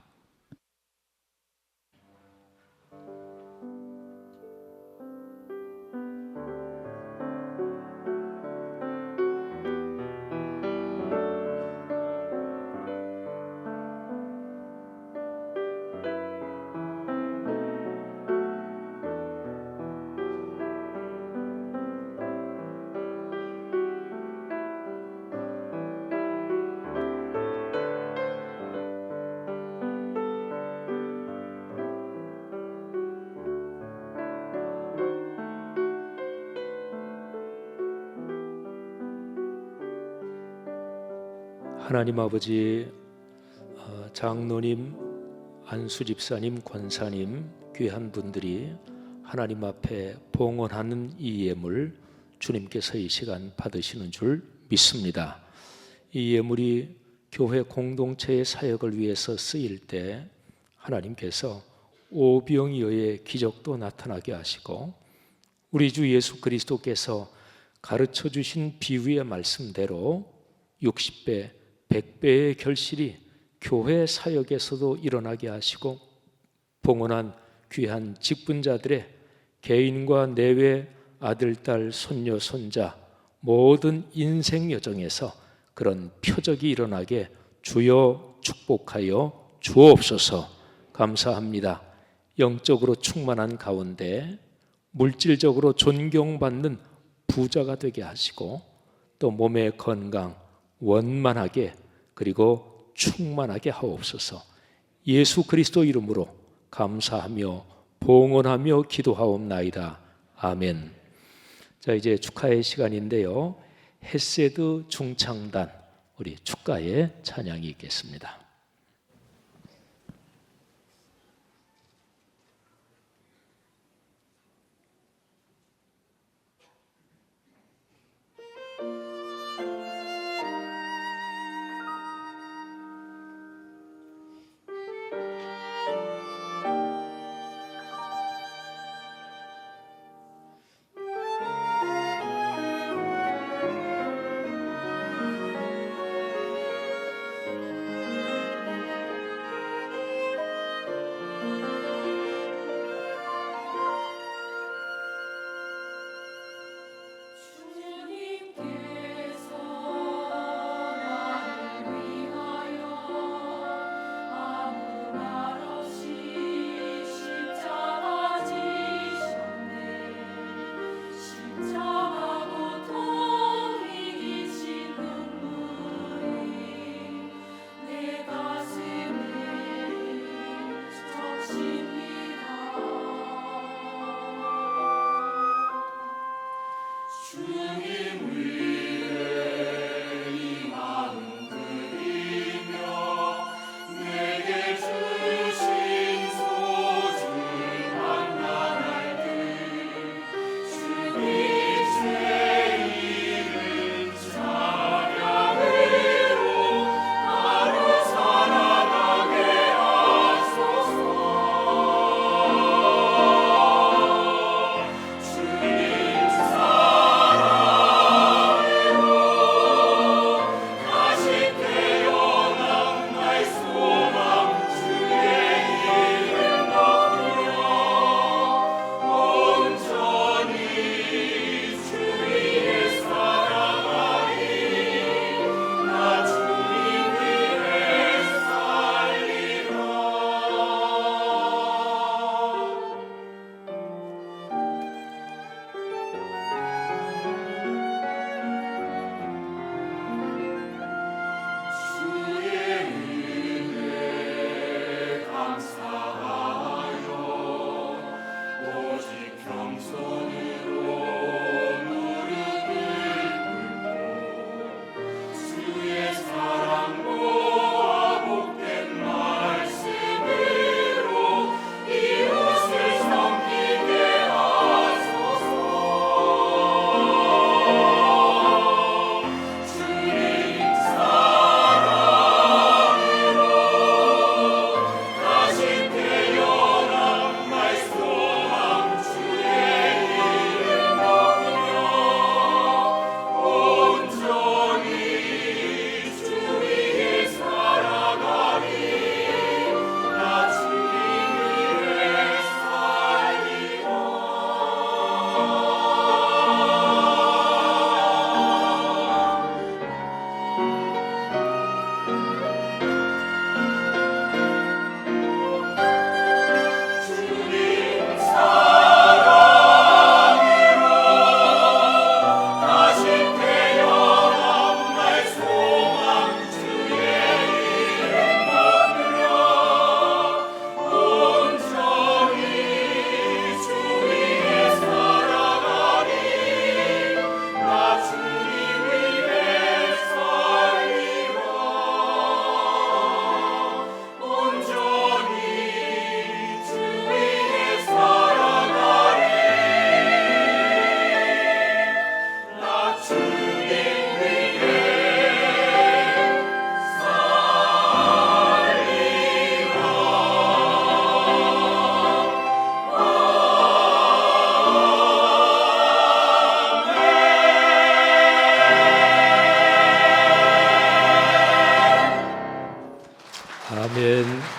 A: 하나님 아버지, 장로님, 안수 집사님, 권사님, 귀한 분들이 하나님 앞에 봉헌하는 이 예물 주님께서 이 시간 받으시는 줄 믿습니다. 이 예물이 교회 공동체의 사역을 위해서 쓰일 때 하나님께서 오병이어의 기적도 나타나게 하시고 우리 주 예수 그리스도께서 가르쳐 주신 비유의 말씀대로 60배, 100배의 결실이 교회 사역에서도 일어나게 하시고 봉헌한 귀한 직분자들의 개인과 내외 아들, 딸, 손녀, 손자 모든 인생 여정에서 그런 표적이 일어나게 주여 축복하여 주옵소서. 감사합니다. 영적으로 충만한 가운데 물질적으로 존경받는 부자가 되게 하시고 또 몸의 건강 원만하게 그리고 충만하게 하옵소서. 예수 그리스도 이름으로 감사하며 봉헌하며 기도하옵나이다. 아멘. 자, 이제 축하의 시간인데요. 헤세드 중창단 우리 축가의 찬양이 있겠습니다.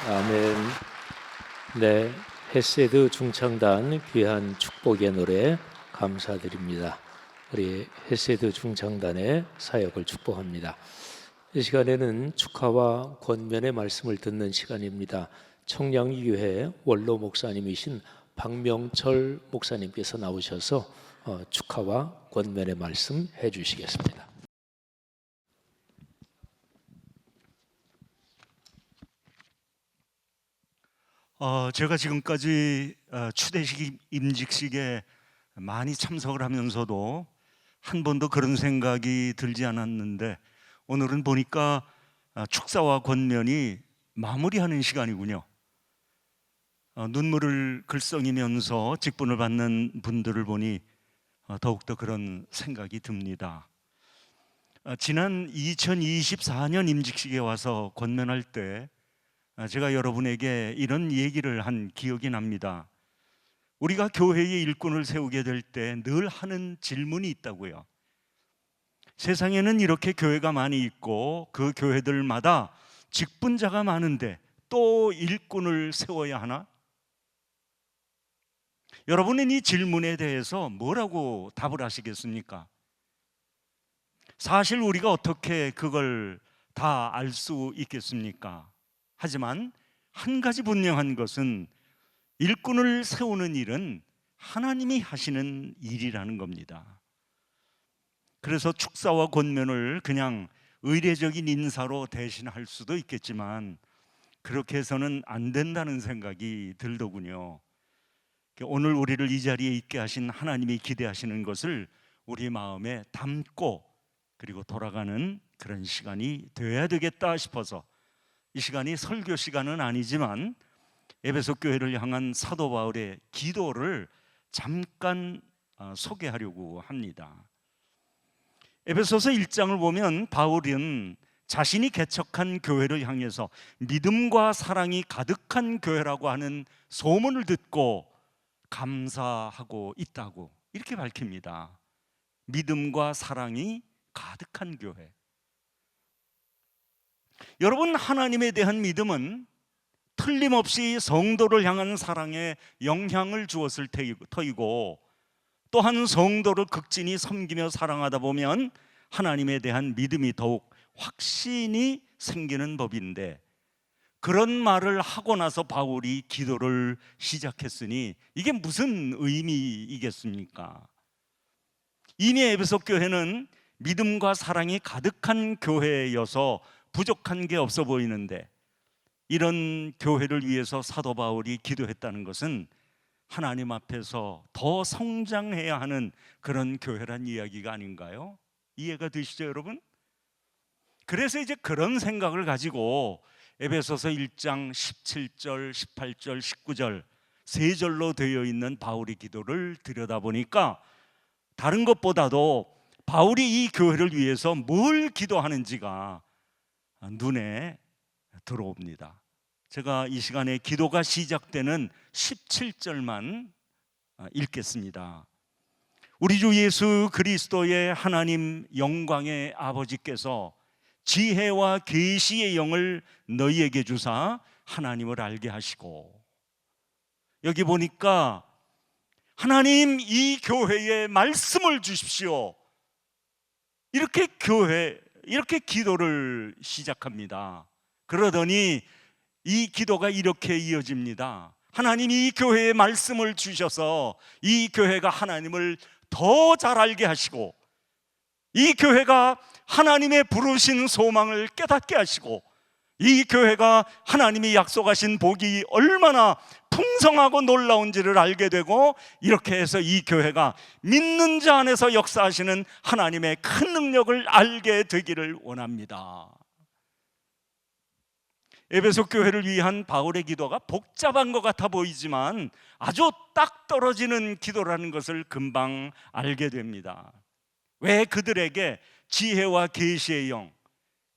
A: 아멘. 네, 헤세드 중창단 귀한 축복의 노래 감사드립니다. 우리 헤세드 중창단의 사역을 축복합니다. 이 시간에는 축하와 권면의 말씀을 듣는 시간입니다. 청량교회 원로 목사님이신 박명철 목사님께서 나오셔서 축하와 권면의 말씀 해주시겠습니다.
I: 제가 지금까지 추대식 임직식에 많이 참석을 하면서도 한 번도 그런 생각이 들지 않았는데 오늘은 보니까 축사와 권면이 마무리하는 시간이군요. 눈물을 글썽이면서 직분을 받는 분들을 보니 더욱더 그런 생각이 듭니다. 지난 2024년 임직식에 와서 권면할 때 제가 여러분에게 이런 얘기를 한 기억이 납니다. 우리가 교회의 일꾼을 세우게 될 때 늘 하는 질문이 있다고요. 세상에는 이렇게 교회가 많이 있고 그 교회들마다 직분자가 많은데 또 일꾼을 세워야 하나? 여러분은 이 질문에 대해서 뭐라고 답을 하시겠습니까? 사실 우리가 어떻게 그걸 다 알 수 있겠습니까? 하지만 한 가지 분명한 것은 일꾼을 세우는 일은 하나님이 하시는 일이라는 겁니다. 그래서 축사와 권면을 그냥 의례적인 인사로 대신할 수도 있겠지만 그렇게 해서는 안 된다는 생각이 들더군요. 오늘 우리를 이 자리에 있게 하신 하나님이 기대하시는 것을 우리 마음에 담고 그리고 돌아가는 그런 시간이 되어야 되겠다 싶어서 이 시간이 설교 시간은 아니지만 에베소 교회를 향한 사도 바울의 기도를 잠깐 소개하려고 합니다. 에베소서 1장을 보면 바울은 자신이 개척한 교회를 향해서 믿음과 사랑이 가득한 교회라고 하는 소문을 듣고 감사하고 있다고 이렇게 밝힙니다. 믿음과 사랑이 가득한 교회. 여러분, 하나님에 대한 믿음은 틀림없이 성도를 향한 사랑에 영향을 주었을 터이고 또한 성도를 극진히 섬기며 사랑하다 보면 하나님에 대한 믿음이 더욱 확신이 생기는 법인데 그런 말을 하고 나서 바울이 기도를 시작했으니 이게 무슨 의미이겠습니까? 이미 에베소 교회는 믿음과 사랑이 가득한 교회여서 부족한 게 없어 보이는데 이런 교회를 위해서 사도 바울이 기도했다는 것은 하나님 앞에서 더 성장해야 하는 그런 교회란 이야기가 아닌가요? 이해가 되시죠, 여러분? 그래서 이제 그런 생각을 가지고 에베소서 1장 17절, 18절, 19절 세 절로 되어 있는 바울의 기도를 들여다보니까 다른 것보다도 바울이 이 교회를 위해서 뭘 기도하는지가 눈에 들어옵니다. 제가 이 시간에 기도가 시작되는 17절만 읽겠습니다. 우리 주 예수 그리스도의 하나님 영광의 아버지께서 지혜와 계시의 영을 너희에게 주사 하나님을 알게 하시고, 여기 보니까 하나님 이 교회에 말씀을 주십시오, 이렇게 기도를 시작합니다. 그러더니 이 기도가 이렇게 이어집니다. 하나님 이 교회에 말씀을 주셔서 이 교회가 하나님을 더 잘 알게 하시고 이 교회가 하나님의 부르신 소망을 깨닫게 하시고 이 교회가 하나님이 약속하신 복이 얼마나 풍성하고 놀라운지를 알게 되고 이렇게 해서 이 교회가 믿는 자 안에서 역사하시는 하나님의 큰 능력을 알게 되기를 원합니다. 에베소 교회를 위한 바울의 기도가 복잡한 것 같아 보이지만 아주 딱 떨어지는 기도라는 것을 금방 알게 됩니다. 왜 그들에게 지혜와 계시의 영,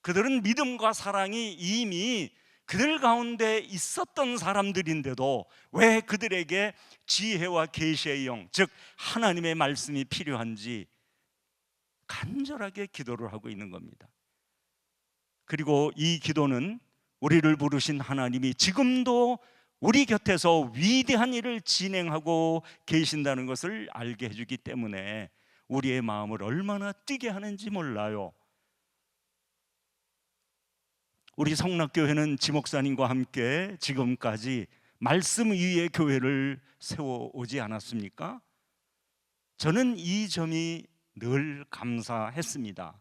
I: 그들은 믿음과 사랑이 이미 그들 가운데 있었던 사람들인데도 왜 그들에게 지혜와 계시의 영, 즉 하나님의 말씀이 필요한지 간절하게 기도를 하고 있는 겁니다. 그리고 이 기도는 우리를 부르신 하나님이 지금도 우리 곁에서 위대한 일을 진행하고 계신다는 것을 알게 해주기 때문에 우리의 마음을 얼마나 뛰게 하는지 몰라요. 우리 성락교회는 지목사님과 함께 지금까지 말씀 위에 교회를 세워오지 않았습니까? 저는 이 점이 늘 감사했습니다.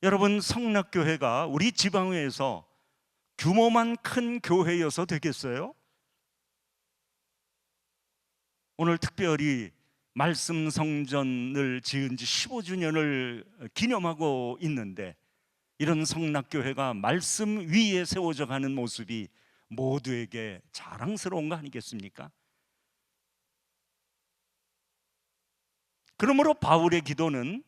I: 여러분, 성락교회가 우리 지방회에서 규모만 큰 교회여서 되겠어요? 오늘 특별히 말씀 성전을 지은 지 15주년을 기념하고 있는데, 이런 성락교회가 말씀 위에 세워져 가는 모습이 모두에게 자랑스러운 거 아니겠습니까? 그러므로 바울의 기도는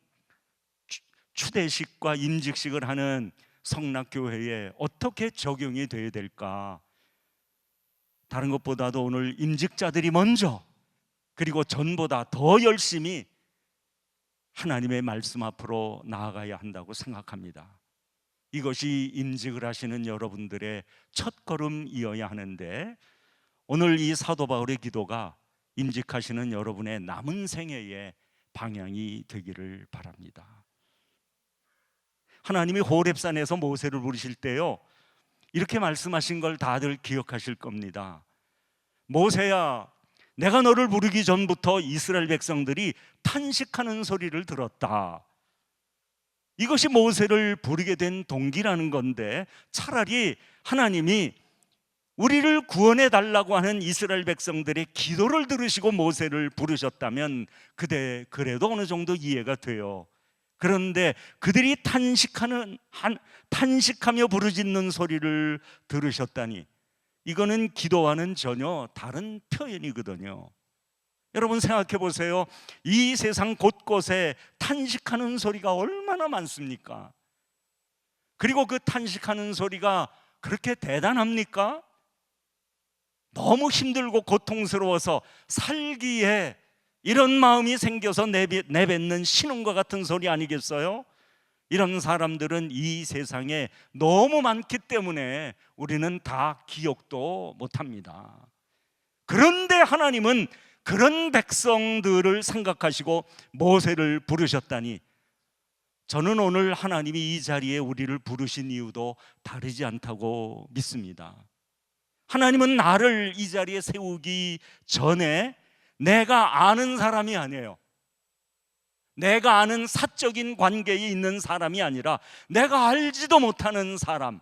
I: 추대식과 임직식을 하는 성락교회에 어떻게 적용이 되어야 될까? 다른 것보다도 오늘 임직자들이 먼저, 그리고 전보다 더 열심히 하나님의 말씀 앞으로 나아가야 한다고 생각합니다. 이것이 임직을 하시는 여러분들의 첫걸음이어야 하는데, 오늘 이 사도 바울의 기도가 임직하시는 여러분의 남은 생애의 방향이 되기를 바랍니다. 하나님이 호렙산에서 모세를 부르실 때요, 이렇게 말씀하신 걸 다들 기억하실 겁니다. 모세야, 내가 너를 부르기 전부터 이스라엘 백성들이 탄식하는 소리를 들었다. 이것이 모세를 부르게 된 동기라는 건데, 차라리 하나님이 우리를 구원해 달라고 하는 이스라엘 백성들의 기도를 들으시고 모세를 부르셨다면 그래도 어느 정도 이해가 돼요. 그런데 그들이 탄식하며 부르짖는 소리를 들으셨다니, 이거는 기도와는 전혀 다른 표현이거든요. 여러분 생각해 보세요. 이 세상 곳곳에 탄식하는 소리가 얼마나 많습니까? 그리고 그 탄식하는 소리가 그렇게 대단합니까? 너무 힘들고 고통스러워서 살기에 이런 마음이 생겨서 내뱉는 신음과 같은 소리 아니겠어요? 이런 사람들은 이 세상에 너무 많기 때문에 우리는 다 기억도 못합니다. 그런데 하나님은 그런 백성들을 생각하시고 모세를 부르셨다니, 저는 오늘 하나님이 이 자리에 우리를 부르신 이유도 다르지 않다고 믿습니다. 하나님은 나를 이 자리에 세우기 전에 내가 아는 사람이 아니에요. 내가 아는 사적인 관계에 있는 사람이 아니라 내가 알지도 못하는 사람,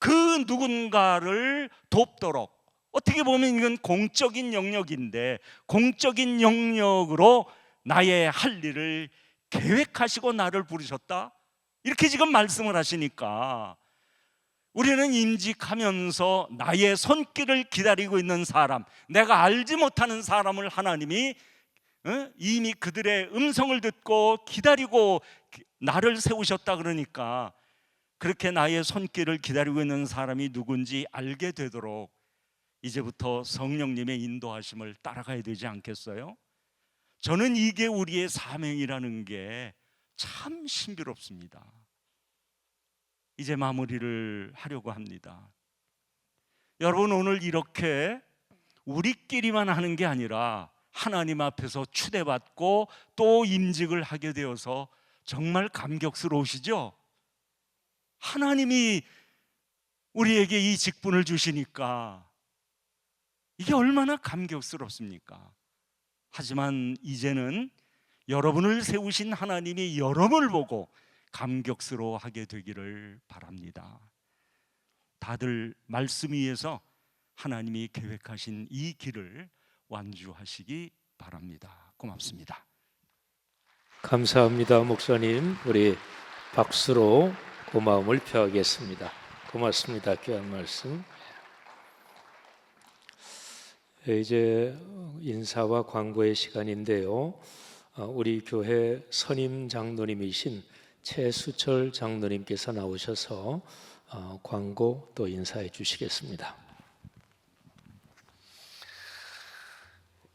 I: 그 누군가를 돕도록, 어떻게 보면 이건 공적인 영역인데, 공적인 영역으로 나의 할 일을 계획하시고 나를 부르셨다, 이렇게 지금 말씀을 하시니까 우리는 임직하면서 나의 손길을 기다리고 있는 사람, 내가 알지 못하는 사람을 하나님이 이미 그들의 음성을 듣고 기다리고 나를 세우셨다 그러니까, 그렇게 나의 손길을 기다리고 있는 사람이 누군지 알게 되도록 이제부터 성령님의 인도하심을 따라가야 되지 않겠어요? 저는 이게 우리의 사명이라는 게 참 신비롭습니다. 이제 마무리를 하려고 합니다. 여러분, 오늘 이렇게 우리끼리만 하는 게 아니라 하나님 앞에서 추대받고 또 임직을 하게 되어서 정말 감격스러우시죠? 하나님이 우리에게 이 직분을 주시니까 이게 얼마나 감격스럽습니까? 하지만 이제는 여러분을 세우신 하나님이 여러분을 보고 감격스러워하게 되기를 바랍니다. 다들 말씀 위에서 하나님이 계획하신 이 길을 완주하시기 바랍니다. 고맙습니다.
A: 감사합니다, 목사님. 우리 박수로 고마움을 표하겠습니다. 고맙습니다. 귀한 말씀. 이제 인사와 광고의 시간인데요, 우리 교회 선임 장로님이신 최수철 장로님께서 나오셔서 광고 또 인사해 주시겠습니다.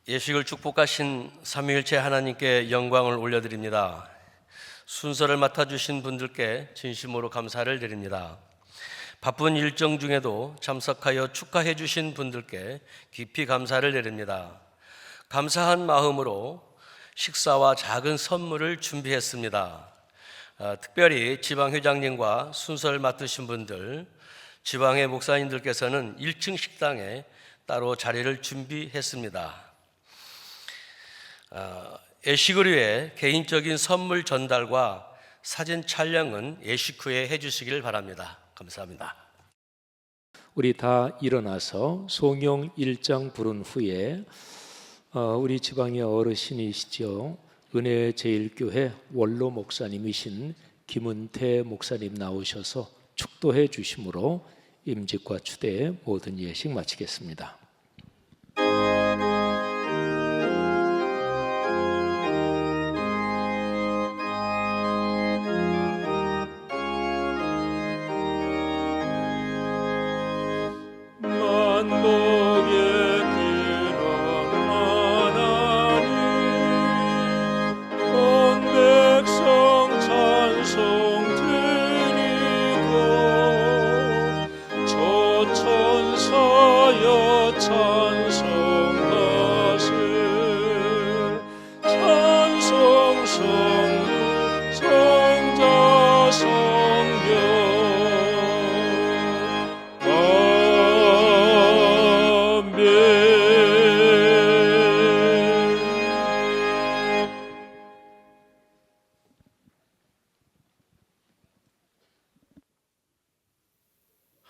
K: 예식을 축복하신 삼위일체 하나님께 영광을 올려드립니다. 순서를 맡아주신 분들께 진심으로 감사를 드립니다. 바쁜 일정 중에도 참석하여 축하해 주신 분들께 깊이 감사를 드립니다. 감사한 마음으로 식사와 작은 선물을 준비했습니다. 특별히 지방회장님과 순서를 맡으신 분들, 지방회 목사님들께서는 1층 식당에 따로 자리를 준비했습니다. 예식을 위해 개인적인 선물 전달과 사진 촬영은 예식 후에 해주시길 바랍니다. 감사합니다.
A: 우리 다 일어나서 송영 1장 부른 후에 우리 지방의 어르신이시죠. 은혜제일교회 원로 목사님이신 김은태 목사님 나오셔서 축도해 주심으로 임직과 추대의 모든 예식 마치겠습니다.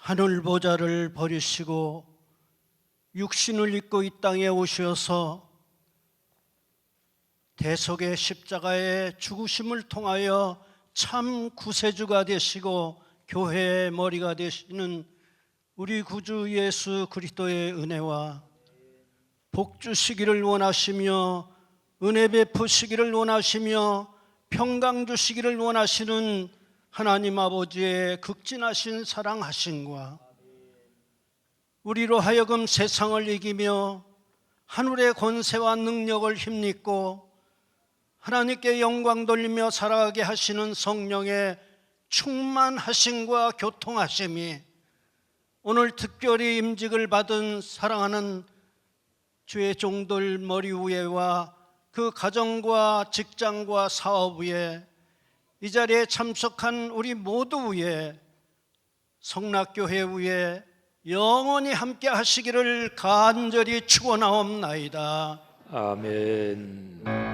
L: 하늘 보좌를 버리시고 육신을 입고 이 땅에 오셔서 대속의 십자가의 죽으심을 통하여 참 구세주가 되시고 교회의 머리가 되시는 우리 구주 예수 그리스도의 은혜와 복 주시기를 원하시며 은혜 베푸시기를 원하시며 평강 주시기를 원하시는 하나님 아버지의 극진하신 사랑하심과 우리로 하여금 세상을 이기며 하늘의 권세와 능력을 힘입고 하나님께 영광 돌리며 살아가게 하시는 성령의 충만하심과 교통하심이 오늘 특별히 임직을 받은 사랑하는 주의 종들 머리 위에와 그 가정과 직장과 사업 위에 이 자리에 참석한 우리 모두 위에 성락교회 위에 영원히 함께 하시기를 간절히 축원하옵나이다.
A: 아멘.